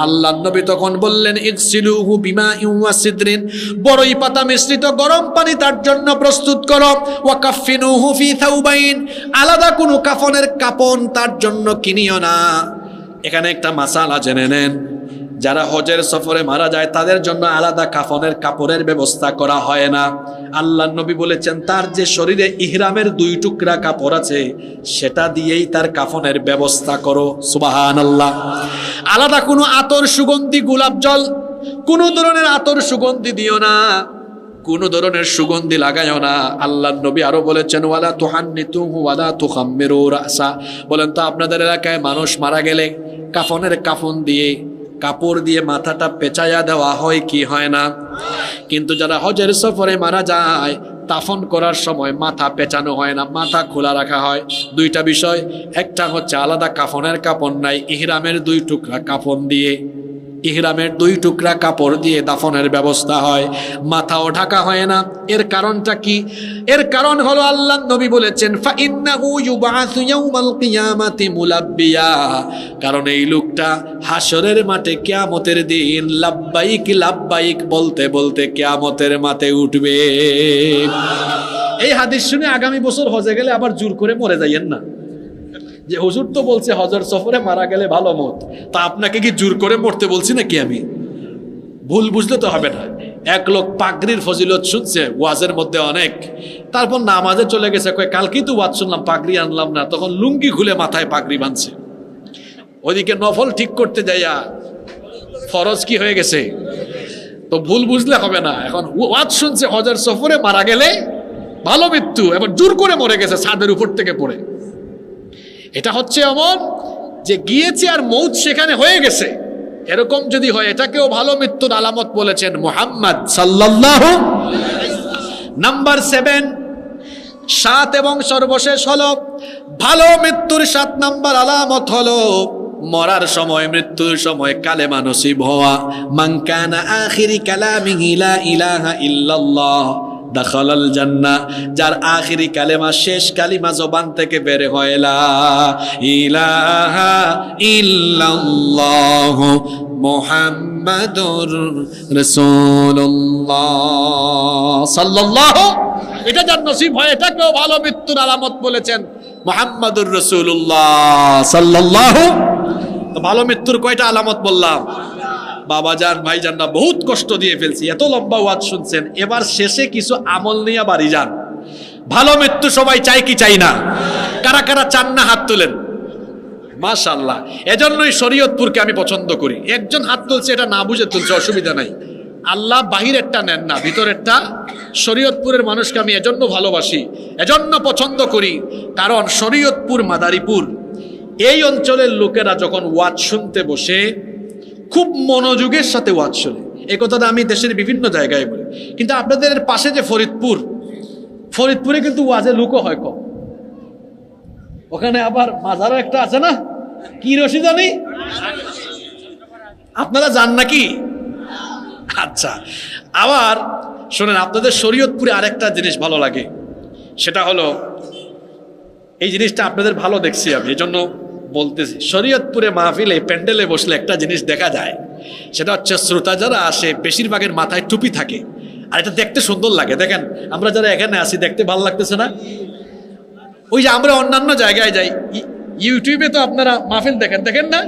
আল্লাহর নবী তখন বললেন, ইগসিলুহু বিমাইন ওয়া সিদরিন, বড়ই পাতা মিশ্রিত গরম পানি তার জন্য প্রস্তুত করো, ওয়া কাফিনুহু ফি থাউবাইন, আলাদা কোনো কাফনের কাপন তার জন্য কিনিও না। এখানে একটা মাসালা জেনে নেন, যারা হজের সফরে মারা যায় তাদের জন্য আলাদা কাফনের কাপড়ের ব্যবস্থা করা হয় না। আল্লাহর নবী বলেছেন, তার যে শরীরে ইহরামের 2 টুকরা কাপড় আছে সেটা দিয়েই তার কাফনের ব্যবস্থা করো। সুবহানাল্লাহ। আলাদা কোনো আতর, সুগন্ধি, গোলাপ জল, কোনো ধরনের আতর সুগন্ধি দিও না, কোনো ধরনের সুগন্ধি লাগাইও না। আল্লাহর নবী আরো বলেছেন, ওয়ালা তুহান্নিতুহু ওয়ালা তুখাম্মিরু রাসা, বলেন তো আপনাদের এলাকায় মানুষ মারা গেলে কাফনের কাফন দিয়ে, কাপড় দিয়ে মাথাটা পেঁচাইয়া দেওয়া হয় কি হয় না? কিন্তু যারা হজের সফরে মারা যায় দাফন করার সময় মাথা পেঁচানো হয় না, মাথা খোলা রাখা হয়। 2টা বিষয়, একটা হচ্ছে আলাদা কাফনের কাপড় নাই, ইহরামের 2 টুকরা কাফন দিয়ে, ইহরামের 2 টুকরা কাপড় দিয়ে দাফনের ব্যবস্থা হয়, মাথাও ঢাকা হয় না। এর কারণটা কি? এর কারণ হলো আল্লাহর নবী বলেছেন, ফাইন্নাহু ইউবাসু ইয়াউমাল কিয়ামাতি মুলাব্বিয়া, কারণ এই লোকটা হাসরের মাঠে কিয়ামতের দিন লাব্বাইক লাব্বাইক বলতে বলতে কিয়ামতের মাঠে উঠবে। এই হাদিস শুনে আগামী বছর হজে গেলে আবার জোর করে মরে যাইয়েন না, যে হুজুর তো বলছে হজের সফরে মারা গেলে ভালো মত, তা আপনাকে কি জোর করে মরতে বলছি নাকি আমি? ভুল বুঝলে তো হবে না। এক লোক পাগড়ির ফজিলত শুনছে ওয়াজের মধ্যে অনেক, তারপর নামাজে চলে গেছে, কয় কালকেই তো ওয়াজ শুনলাম পাগড়ি আনলাম না, তখন লুঙ্গি খুলে মাথায় পাগড়ি বাঁধছে। ওইদিকে নফল ঠিক করতে যাইয়া ফরজ কি হয়ে গেছে? তো ভুল বুঝলে হবে না। এখন ওয়াজ শুনছে হজের সফরে মারা গেলে ভালো মৃত্যু, এবার জোর করে মরে গেছে ছাদের উপর থেকে পড়ে। এটা হচ্ছে এমন যে গিয়েছে আর মৌত সেখানে হয়ে গেছে, এরকম যদি হয় এটাকেও ভালো মৃত্যুর আলামত বলেছেন মুহাম্মদ সাল্লাল্লাহু। নাম্বার 7, 7 এবং সর্বশেষ হলো ভালো মৃত্যুর 7 নাম্বার আলামত হলো মরার সময়, মৃত্যুর সময় কালেমা নসিব হওয়া। মান কানা আখিরি কালামিহি লা ইলাহা ইল্লাল্লাহ দাখালাল জান্নাহ, যার আখিরি কালেমা, শেষ কালিমা জবান থেকে বের হয় লা ইলাহা ইল্লাল্লাহ মুহাম্মাদুর রাসূলুল্লাহ সাল্লাল্লাহু, এটা যার নসিব হয় এটাকেও ভালো মৃত্যুর আলামত বলেছেন মুহাম্মাদুর রাসূলুল্লাহ সাল্লাল্লাহু। তো ভালো মৃত্যুর কয়টা আলামত বললাম? বাবা যান, ভাই যান, বহুত কষ্ট দিয়ে ফেলছি, এত লম্বা ওয়াজ শুনছেন, এবার শেষে কিছু আমল নিয়ে বাড়ি যান। ভালো মৃত্যু সবাই চাই কি চাই না? কারা কারা চান না হাত তুলেন। মাশাআল্লাহ, এজন্যই শরীয়তপুরকে আমি পছন্দ করি। একজন হাত তুলছে, এটা না বুঝে তুলছে, অসুবিধা নাই। আল্লাহ বাহিরেরটা নেন না, ভিতরেরটা। শরীয়তপুরের মানুষকে আমি এজন্য ভালোবাসি, এজন্য পছন্দ করি, কারণ শরীয়তপুর, মাদারীপুর এই অঞ্চলের লোকেরা যখন ওয়াজ শুনতে বসে খুব মনোযোগের সাথে ওয়াজ শোনে। এই কথাটা আমি দেশের বিভিন্ন জায়গায় বলি, কিন্তু আপনাদের পাশে যে ফরিদপুর, ফরিদপুরে কিন্তু ওয়াজে লোকও হয় কম। ওখানে আবার মাজারও একটা আছে না, কি রশি জানি, আপনারা যান নাকি? আচ্ছা, আবার শোনেন, আপনাদের শরীয়তপুরে আরেকটা জিনিস ভালো লাগে, সেটা হলো এই জিনিসটা আপনাদের ভালো দেখছি আমি, এই জন্য বলতেছি। শরীয়তপুরে মাহফিলে প্যান্ডেলে বসলে একটা জিনিস দেখা যায়, সেটা হচ্ছে শ্রোতা যারা আসে বেশিরভাগের মাথায় টুপি থাকে, আর এটা দেখতে সুন্দর লাগে। দেখেন আমরা যারা এখানে আসি দেখতে ভালো লাগতেছে না? ওই যে আমরা অন্যান্য জায়গায় যাই, ইউটিউবে তো আপনারা মাহফিল দেখেন, দেখেন না?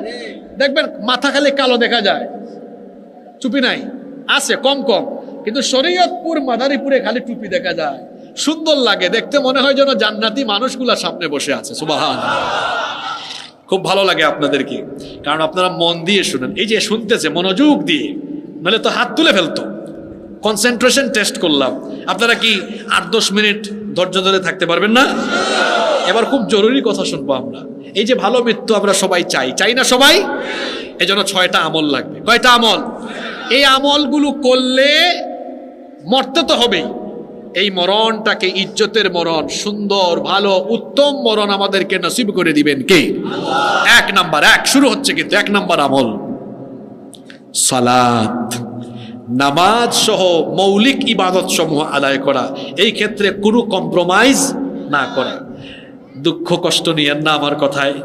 দেখবেন মাথা খালি কালো দেখা যায়, টুপি নাই, আছে কম কম, কিন্তু শরীয়তপুর মাদারীপুরে খালি টুপি দেখা যায়, সুন্দর লাগে দেখতে, মনে হয় যেন জান্নাতি মানুষগুলা সামনে বসে আছে। সুবহানাল্লাহ, খুব ভালো লাগে আপনাদেরকে, কারণ আপনারা মন দিয়ে শুনেন। এই যে শুনতেছে মনোযোগ দিয়ে, নাহলে তো হাত তুলে ফেলতো। কনসেন্ট্রেশন টেস্ট করলাম। আপনারা কি 8-10 মিনিট ধৈর্য ধরে থাকতে পারবেন না? এবার খুব জরুরি কথা শুনবো আমরা। এই যে ভালো মৃত্যু আমরা সবাই চাই, চাই না সবাই? এই জন্য 6টা আমল লাগবে। কয়টা আমল? এই আমলগুলো করলে মরতে তো হবেই। এই মরণটাকে ইজ্জতের মরণ, সুন্দর ভালো উত্তম মরণ আমাদেরকে নসিব করে দিবেন কে? এক নাম্বার, শুরু হচ্ছে কিন্তু 1 নাম্বার আমল সালাত, নামাজ সহ মৌলিক ইবাদত সমূহ আদায় করা। এই ক্ষেত্রে কোনো কম্প্রোমাইজ না করা। দুঃখ কষ্ট নিয়েন না আমার কথায়।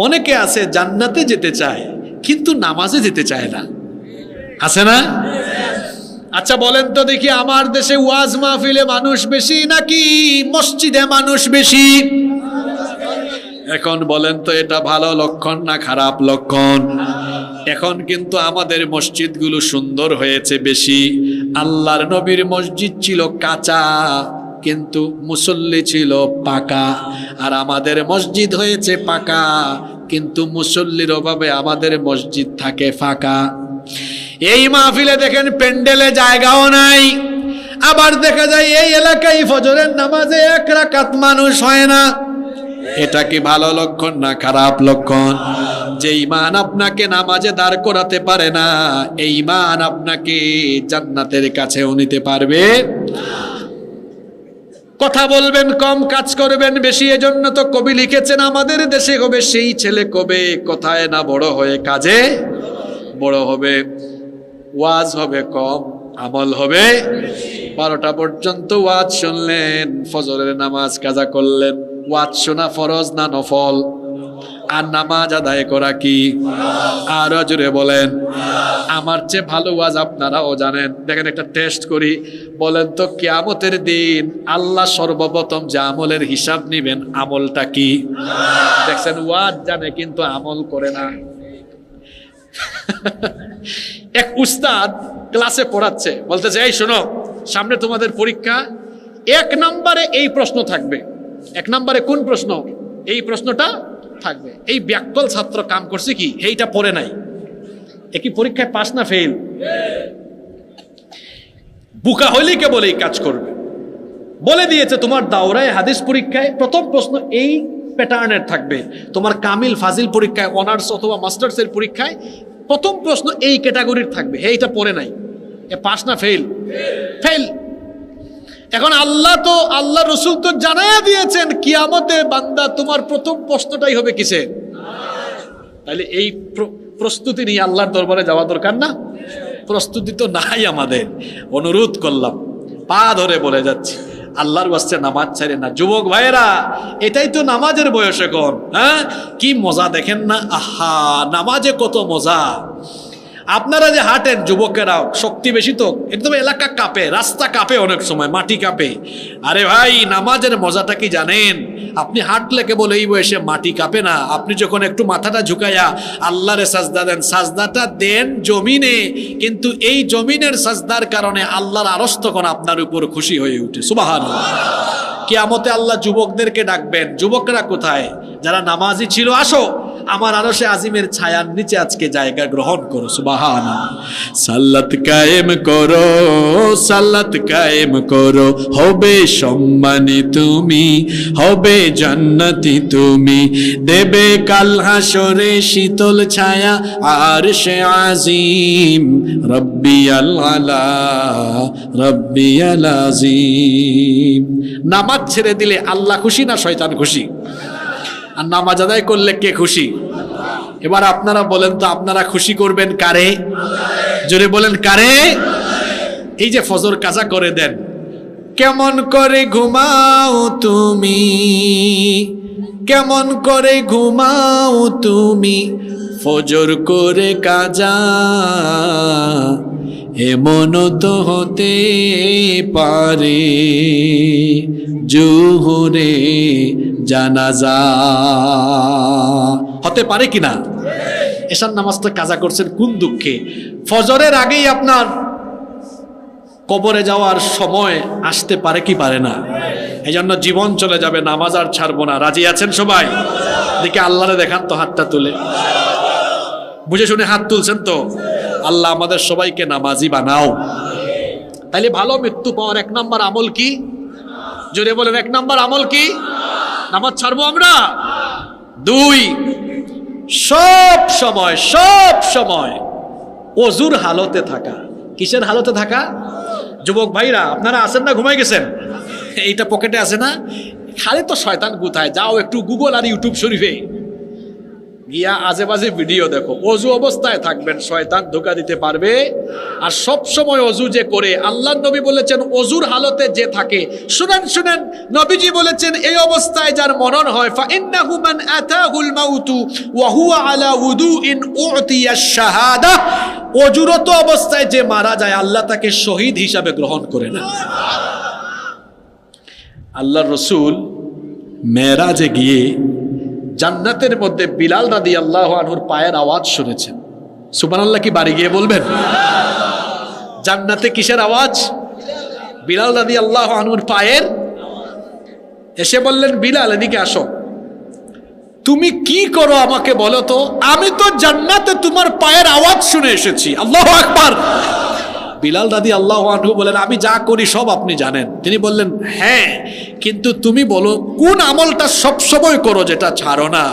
অনেকে আছে জান্নাতে যেতে চায় কিন্তু নামাজে যেতে চায় না, আছে না? আচ্ছা বলেন তো দেখি, আমার দেশে ওয়াজ মাহফিলে মানুষ বেশি নাকি মসজিদে মানুষ বেশি? এখন বলেন তো এটা ভালো লক্ষণ না খারাপ লক্ষণ? এখন কিন্তু আমাদের মসজিদগুলো সুন্দর হয়েছে বেশি। আল্লাহর নবীর মসজিদ ছিল কাঁচা কিন্তু মুসল্লি ছিল পাকা, আর আমাদের মসজিদ হয়েছে পাকা কিন্তু মুসল্লির অভাবে আমাদের মসজিদ থাকে ফাঁকা। এই মাহফিলে দেখেন প্যান্ডেলে জায়গাও নাই, আবার দেখা যায় এই এলাকায় ফজরের নামাজে 1 রাকাত মানুষ হয় না। এটা কি ভালো লক্ষণ না খারাপ লক্ষণ? যে ঈমান আপনাকে নামাজে দাঁড় করাতে পারে না, এই ঈমান আপনাকে জান্নাতের কাছেও নিতে পারবে। কথা বলবেন কম, কাজ করবেন বেশি। এজন্য তো কবি লিখেছেন, আমাদের দেশে হবে সেই ছেলে কবে, কথায় না বড় হয়ে কাজে বড় হবে। ওয়াজ হবে কম, আমল হবে 12টা পর্যন্ত ওয়াজ শুনলেন, ফজরের নামাজ কাজা করলেন। ওয়াজ শোনা ফরজ না নফল? আর নামাজ আদায় করা কি? আরো জোরে বলেন। আমার চেয়ে ভালো ওয়াজ আপনারাও জানেন। দেখেন একটা টেস্ট করি, বলেন তো কিয়ামতের দিন আল্লাহ সর্বপ্রথম যে আমলের হিসাব নিবেন আমলটা কি? দেখছেন ওয়াজ জানে কিন্তু আমল করে না। এক উস্তাদ ক্লাসে পড়াচ্ছে, বলতেছে এই শোনো, সামনে তোমাদের পরীক্ষা, 1 নম্বরে এই প্রশ্ন থাকবে। 1 নম্বরে কোন প্রশ্ন? এই প্রশ্নটা থাকবে। এই ব্যাককল ছাত্র কাম করছে কি, এইটা পড়ে নাই, একই পরীক্ষায় পাস না ফেল? বুকা হইলেই কেবল এই কাজ করবে। বলে দিয়েছে তোমার দাওরায় হাদিস পরীক্ষায় প্রথম প্রশ্ন এই প্যাটার্নের থাকবে, তোমার কামিল ফাজিল পরীক্ষায় অনার্স অথবা মাস্টার্সের পরীক্ষায় প্রথম প্রশ্ন এই ক্যাটাগরির থাকবে। এইটা পড়ে নাই, এ পাস না ফেল? ফেল। এখন আল্লাহ রসুল তো জানাইয়া দিয়েছেন কিয়ামতে বান্দা তোমার প্রথম প্রশ্নটাই হবে কিসে? তাহলে এই প্রস্তুতি নিয়ে আল্লাহর দরবারে যাওয়া দরকার না? প্রস্তুতি তো নাই আমাদের। অনুরোধ করলাম, পা ধরে বলে যাচ্ছি, আল্লাহর ওয়াস্তে নামাজ ছাড়ে না। যুবক ভাইয়েরা, এটাই তো নামাজের বয়স এখন। হ্যাঁ, কি মজা দেখেন না? আহা, নামাজে কত মজা। আপনারা যে হাঁটেন যুবকেরাও, শক্তি বেশি তো, একদম এলাকা কাঁপে, রাস্তা কাঁপে, অনেক সময় মাটি কাঁপে। আরে ভাই, নামাজের মজাটা কি জানেন? আপনি হাঁটলে কেবল এই বয়সে মাটি কাঁপে না, আপনি যখন একটু মাথাটা ঝুঁকাইয়া আল্লাহরে সাজদা দেন, সাজদাটা দেন জমিনে, কিন্তু এই জমিনের সাজদার কারণে আল্লাহর আরশ তখন আপনার উপর খুশি হয়ে উঠে। সুবহানাল্লাহ। কিয়ামতে আল্লাহ যুবকদেরকে ডাকবেন, যুবকরা কোথায়? যারা নামাজি ছিল, আসো আমার আরশে আজিমের ছায়ার নিচে আজকে জায়গা গ্রহণ করো। সুবহানাল্লাহ। সালাত কায়েম করো, সালাত কায়েম করো, হবে সম্মানী তুমি, হবে জান্নাতি তুমি, দেবে কাল হাসরে শীতল ছায়া আরশে আজিম, রব্বিয়াল আলা রব্বিয়াল আজিম। নামাজ ছেড়ে দিলে আল্লাহ খুশি না শয়তান খুশি? আর নামাজ আদায় করলে কে খুশি? এবার আপনারা বলেন তো, আপনারা খুশি করবেন কারে? জোরে বলেন কারে? এই যে ফজর কাজা করে দেন, কেমন করে ঘুমাও তুমি, কেমন করে ঘুমাও তুমি, ফজর করে কাজা, এমন তো হতে পারে জোহরে জানাজা। হতে পারে কিনা? এশার নামাজটা কাজা করছেন কোন দুঃখে? ফজরের আগেই আপনার কবরে যাওয়ার সময় আসতে পারে কি পারে না? এই জন্য জীবন চলে যাবে, নামাজ আর ছাড়বো না। রাজি আছেন সবাই? দেখে আল্লাহরে দেখান তো হাতটা তুলে, বুঝে শুনে হাত তুলছেন তো? আল্লাহ আমাদের সবাইকে নামাজি বানাও। তাইলে ভালো মৃত্যু পাওয়ার 1 নম্বর আমল কি? জোরে বলেন, 1 নম্বর আমল কি? নামাজ ছাড়বো আমরা? 2, সব সময় ওযুর হালতে থাকা। কিসের হালতে থাকা? যুবক ভাইরা আপনারা আছেন না ঘুমাই গেছেন? এইটা পকেটে আছে না? খালি তো শয়তান গুতায়, যাও একটু গুগল আর ইউটিউব শরীফে গিয়া আজে বাজে ভিডিও দেখো। অজু অবস্থায় থাকবেন, শয়তান ধোঁকা দিতে পারবে। আর সব সময় অজু যে করে, আল্লাহর নবী বলেছেন অজুর হালতে যে থাকে, শুনেন নবীজি বলেছেন এই অবস্থায় যার মরণ হয়, ফাইন্নাহু মান আতাহুল মাউতু ওয়া হুয়া আলা উদুইন উতিয়া শাহাদা, অজুরত অবস্থায় যে মারা যায় আল্লাহ তাকে শহীদ হিসাবে গ্রহণ করে না। আল্লাহর রাসূল মেরাজে গিয়ে জান্নাতের মধ্যে বিলাল রাদিয়াল্লাহু আনহুর পায়ের আওয়াজ শুনেছেন। সুবহানাল্লাহ কি বাড়ি গিয়ে বলবেন? জান্নাতে কিসের আওয়াজ? বিলাল রাদিয়াল্লাহু আনহুর পায়ের। এসে বললেন, বিলাল এদিকে আসো, তুমি কি করো আমাকে বলো তো? আমি তো জান্নাতে তোমার পায়ের আওয়াজ শুনে এসেছি। আল্লাহু আকবার। বিলাল রাদিয়াল্লাহু আনহু বলেন, আমি যা করি সব আপনি জানেন। তিনি বললেন, হ্যাঁ, কিন্তু তুমি বলো কোন আমলটা সব সময় করো যেটা ছাড়ো না?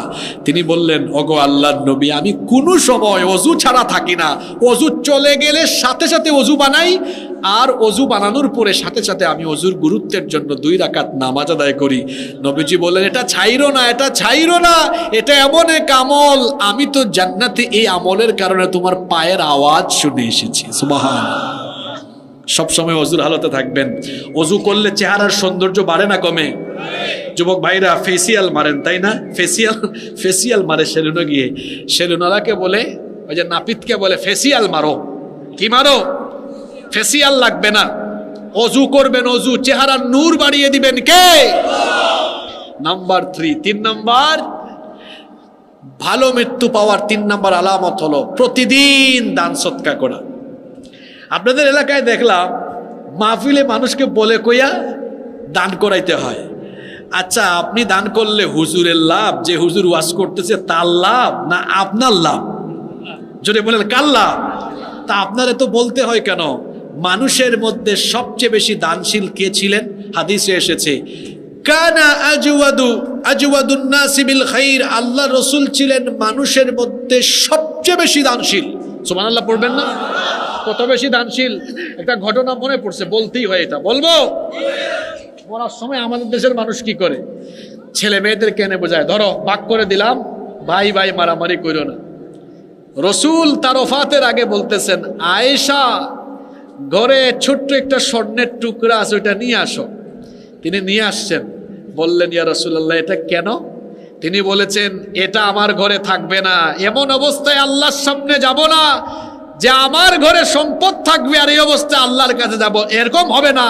তিনি বললেন, ওগো আল্লাহর নবী, আমি কোনো সময় অজু ছাড়া থাকি না। অজু চলে গেলে সাথে সাথে অজু বানাই, আর অজু বানানোর পরে সাথে সাথে আমি অজুর গুরুত্বের জন্য 2 রাকাত নামাজ আদায় করি। নবীজি বললেন, এটা ছাইরো না, এটা ছাইরো না, এটা এমন এক আমল, আমি তো জান্নাতে এই আমলের কারণে তোমার পায়ের আওয়াজ শুনে এসেছি। সুবহানাল্লাহ। সবসময় অজুর হালতে থাকবেন। অজু করলে চেহারার সৌন্দর্য বাড়ে না কমে? যুবক ভাইরা ফেসিয়াল মারেন, তাই না? ফেসিয়াল মারে সেলুনে গিয়ে। সেলুনালাকে বলে, ওই যে নাপিতকে বলে, ফেসিয়াল মারো। কি মারো? ফেসিয়াল লাগবে না, অজু করবেন। অজু চেহারার নূর বাড়িয়ে দিবেন কে? নাম্বার 3 নম্বর ভালো মৃত্যু পাওয়ার 3 নম্বর আলামত হলো প্রতিদিন দান সদকা করা। আপনাদের এলাকায় দেখলাম মাহফিলে মানুষকে বলে কইয়া দান করাইতে হয়। আচ্ছা, আপনি দান করলে হুজুরের লাভ, যে হুজুর ওয়াজ করতেছে তার লাভ, না আপনার লাভ? যদি বলেন কার লাভ? তা আপনারে তো বলতে হয় কেন? মানুষের মধ্যে সবচেয়ে বেশি দানশীল কে ছিলেন? হাদিসে এসেছে, কানা আজওয়াদুন নাসি বিল খাইর, আল্লাহ রাসূল ছিলেন মানুষের মধ্যে সবচেয়ে বেশি দানশীল। সুবহানাল্লাহ পড়বেন না? কত বেশি দানশীল? একটা ঘটনা মনে পড়ছে, বলতেই হয়। এটা বলবো? পড়ার সময় আমাদের দেশের মানুষ কি করে? ছেলে মেয়েদেরকে এনে বোঝায়, ধরো ভাগ করে দিলাম, ভাই ভাই মারামারি করো না। রাসূল তার ওফাতের আগে বলতেছেন, আয়েশা ঘরে ছোট্ট একটা স্বর্ণের টুকরা আছে, ওইটা নিয়ে আসো। তিনি নিয়ে আসছেন। বললেন, ইয়া রাসূলুল্লাহ, এটা কেন? তিনি বলেছেন, এটা আমার ঘরে থাকবে না, এমন অবস্থায় আল্লাহর সামনে যাব না যে আমার ঘরে সম্পদ থাকবে আর এই অবস্থায় আল্লাহর কাছে যাব, এরকম হবে না।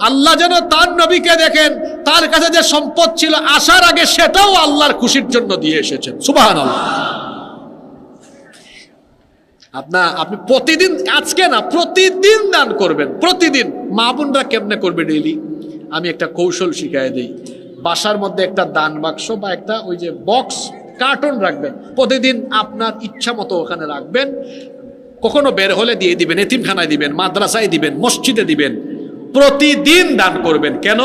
আল্লাহ যেন তার নবীকে দেখেন, তার কাছে যে সম্পদ ছিল আসার আগে সেটাও আল্লাহর খুশির জন্য দিয়ে এসেছেন। সুবহানাল্লাহ। আপনি প্রতিদিন, আজকে না প্রতিদিন দান করবেন। প্রতিদিন। মা বোনরা কেমনে করবে ডেইলি? আমি একটা কৌশল শিখাই দিই। বাসার মধ্যে একটা দান বাক্স বা একটা ওই যে বক্স কার্টন রাখবেন। প্রতিদিন আপনার ইচ্ছা মতো ওখানে রাখবেন। কখনো বের হলে দিয়ে দিবেন, এতিমখানায় দিবেন, মাদ্রাসায় দিবেন, মসজিদে দিবেন। প্রতিদিন দান করবেন। কেন?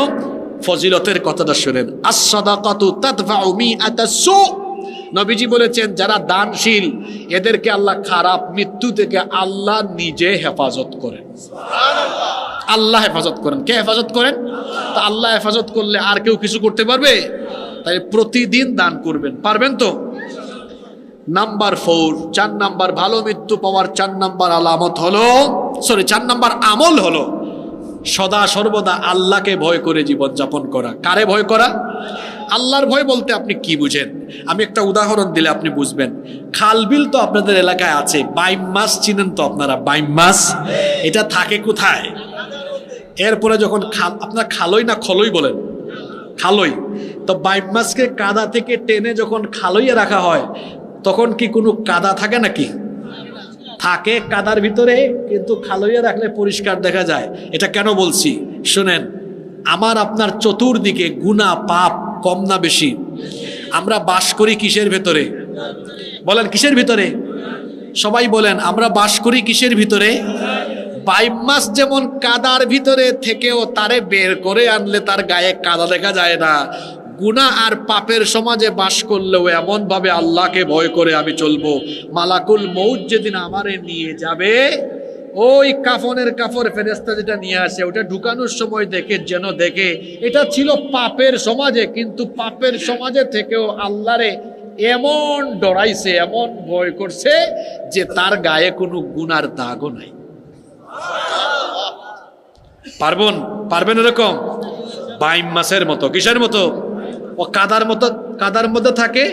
ফজিলতের কথাটা শুনেন, আস-সাদাকাতু তাদফাউ মিআতা সু। নবীজি বলেছেন, যারা দানশীল এদেরকে আল্লাহ খারাপ মৃত্যু থেকে আল্লাহ নিজে হেফাজত করেন। সুবহানাল্লাহ। আল্লাহ হেফাজত করেন। কে হেফাজত করেন? তা আল্লাহ হেফাজত করলে আর কেউ কিছু করতে পারবে? তাই প্রতিদিন দান করবেন। পারবেন তো? নাম্বার 4, 4 নাম্বার ভালো মৃত্যু পাওয়ার 4 নাম্বার আলামত হলো, 4 নাম্বার আমল হলো সদা সর্বদা আল্লাহকে ভয় করে জীবন যাপন করা। কারে ভয় করা? আল্লাহর ভয় বলতে আপনি কি বুঝেন? আমি একটা উদাহরণ দিলে আপনি বুঝবেন। খালবিল তো আপনাদের এলাকায় আছে, বাইম মাছ চিনেন তো আপনারা? বাইম মাছ এটা থাকে কোথায়? এরপরে যখন আপনার খালই না খলই বলেন? খালই। তো বাইম মাছকে কাদা থেকে টেনে যখন খালইয়ে রাখা হয় তখন কি কোনো কাদা থাকে নাকি? থাকে কাদার ভিতরে, কিন্তু খালইয়ে রাখলে পরিষ্কার দেখা যায়। এটা কেন বলছি শুনেন। আমার আপনার চতুর্দিকে গুনাহ পাপ কম না বেশি? আমরা বাস করি কিসের ভেতরে? বলেন কিসের ভিতরে? সবাই বলেন আমরা বাস করি কিসের ভিতরে? বাইম মাছ যেমন কাদার ভিতরে থেকেও তারে বের করে আনলে তার গায়ে কাদা দেখা যায় না, গুনাহ আর পাপের সমাজে বাস করলেও এমন ভাবে আল্লাহকে ভয় করে আমি চলবো, মালাকুল মউত যেদিন আমারে নিয়ে যাবে ওই কাফনের কাপড় ফেরেশতা যেটা নিয়ে আসে ওটা ঢুকানোর সময় দেখে যেন দেখে এটা ছিল পাপের সমাজে, কিন্তু পাপের সমাজে থেকেও আল্লাহরে এমন ডরাইছে, এমন ভয় করছে যে তার গায়ে কোনো গুনার দাগও নাই। পারবেন এরকম? বাইম মাছের মতো। কিসের মতো? ও কাদার মতো, কাদার মধ্যে থাকে,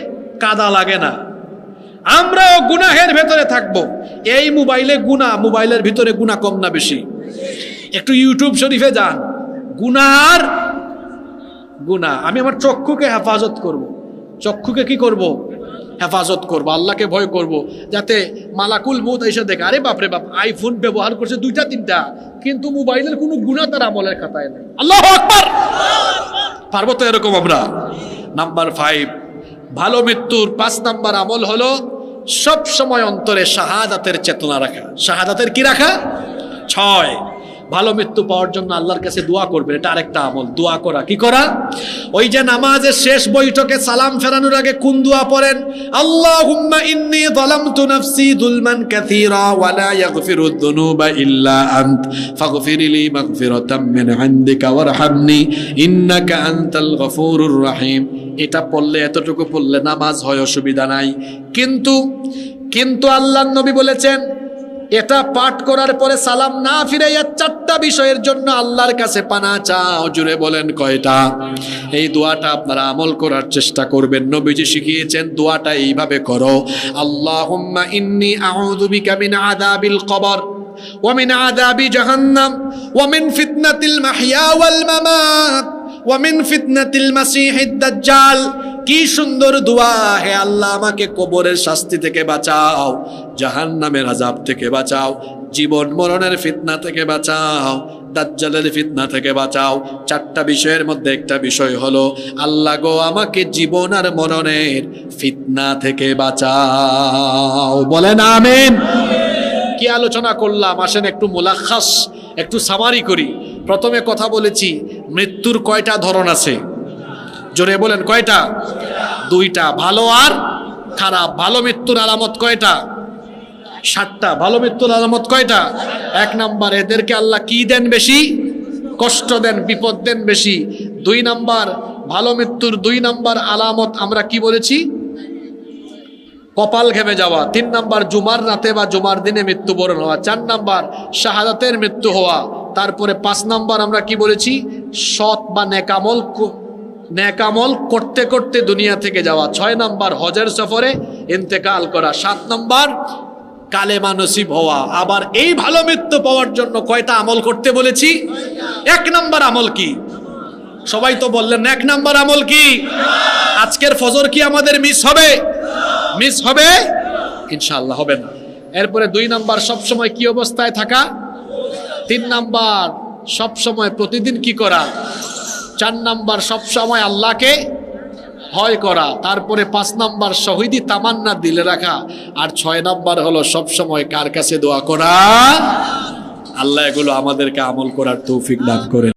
কাদা লাগে না। আমরাও গুনাহের ভেতরে থাকবো। এই মোবাইলে গুনাহ, মোবাইলের ভিতরে গুনাহ কম না বেশি? একটু ইউটিউব শরীফে যান, গুনাহ। আমি আমার চক্ষুকে হেফাজত করব। চক্ষুকে কি করব? হেফাজত করব, আল্লাহকে ভয় করব, যাতে মালাকুল মউত এসে দেখে আরে বাপরে বাপ আইফোন ব্যবহার করছে 2টা 3টা, কিন্তু মোবাইলের কোনো গুনাহ তার আমলের খাতায় নেই। আল্লাহু আকবার। পারবো তো এরকম আমরা? নাম্বার 5, ভালো মৃত্যুর 5 নাম্বার আমল হলো সব সময় অন্তরে শাহাদাতের চেতনা রাখা। শাহাদাতের কি রাখা? 6, ভালো মৃত্যু পাওয়ার জন্য আল্লাহর কাছে দোয়া করবেন। এটা আরেকটা আমল, দোয়া করা। কি করা? ওই যে নামাজের শেষ বৈঠকে সালাম ফেরানোর আগে কোন দোয়া পড়েন? আল্লাহুম্মা ইন্নী যালামতু নাফসি যুলমান কাসীরা ওয়া লা ইয়াগফিরুদ যুনুবা ইল্লা আনত ফাগফিরলি মাগফিরাতাম মিন ইনদিকা ওয়ারহামনি ইন্নাকা আনতাল গফুরুর রহিম। এটা পড়লে, এতটুকু পড়লে নামাজ হয়, অসুবিধা নাই। কিন্তু আল্লাহর নবী বলেছেন এটা পাঠ করার পরে সালাম না ফিরাইয়া 4টা বিষয়ের জন্য আল্লাহর কাছে পানা চাও। জুড়ে বলেন কয়টা? এই দোয়াটা আপনারা আমল করার চেষ্টা করবেন। নবীজি শিখিয়েছেন দোয়াটা এইভাবে করো, আল্লাহুম্মা ইন্নী আউযু বিকা মিন আযাবিল কবর ওয়া মিন আযাবি জাহান্নাম ওয়া মিন ফিতনাতিল মাহইয়া ওয়াল মামাত ওয়া মিন ফিতনাতিল মাসিহিদ দাজ্জাল। কি সুন্দর দোয়া! হে আল্লাহ, আমাকে কবরের শাস্তি থেকে বাঁচাও, জাহান্নামের আযাব থেকে বাঁচাও, জীবন মরণের ফিতনা থেকে বাঁচাও, দাজ্জালের ফিতনা থেকে বাঁচাও। 4টা বিষয়ের মধ্যে একটা বিষয় হলো আল্লাহ গো আমাকে জীবন আর মরণের ফিতনা থেকে বাঁচাও। বলেন আমিন। কি আলোচনা করলাম আসেন একটু মুলাখাস, একটু সামারি করি। প্রথমে কথা বলেছি মৃত্যুর কয়টা ধরন আছে? জোরে বলেন কয়টা? 2টা, ভালো আর খারাপ। ভালো মৃত্যুর আলামত কয়টা? 7টা। ভালো মৃত্যুর আলামত কয়টা? 1 নাম্বার, এদেরকে আল্লাহ কি দেন? বেশি কষ্ট দেন, বিপদ দেন বেশি। 2 নাম্বার, ভালো মৃত্যুর 2 নাম্বার আলামত আমরা কি বলেছি? কপাল ঘেমে যাওয়া। 3 নাম্বার, জুমার রাতে বা জুমার দিনে মৃত্যুবরণ হওয়া। 4 নাম্বার, শাহাদাতের মৃত্যু হওয়া। তারপরে 5 নাম্বার আমরা কি বলেছি? সৎ বা নেকামল করতে করতে দুনিয়া থেকে যাওয়া। 6 নাম্বার, হজের সফরে ইন্তেকাল করা। 7 নাম্বার, কালেমা নসিব হওয়া। আবার এই ভালো মৃত্যু পাওয়ার জন্য কয়টা আমল করতে বলেছি? 1 নাম্বার আমল কি? সবাই তো বললেন 1 নাম্বার আমল কি? আজকের ফজর কি আমাদের মিস হবে? মিস হবে? ইনশাআল্লাহ হবে না। এরপরে 2 নাম্বার, সব সময় কি অবস্থায় থাকা? 3 নাম্বার, সব সময় প্রতিদিন কি করা? 4 নাম্বার, সব সময় আল্লাহকে ভয় করা। তারপরে 5 নাম্বার, শহীদি তামান্না দিলে রাখা। আর 6 নাম্বার হলো সব সময় কার কাছে দোয়া করা? আল্লাহ এগুলো আমাদেরকে আমল করার তৌফিক দান করেন।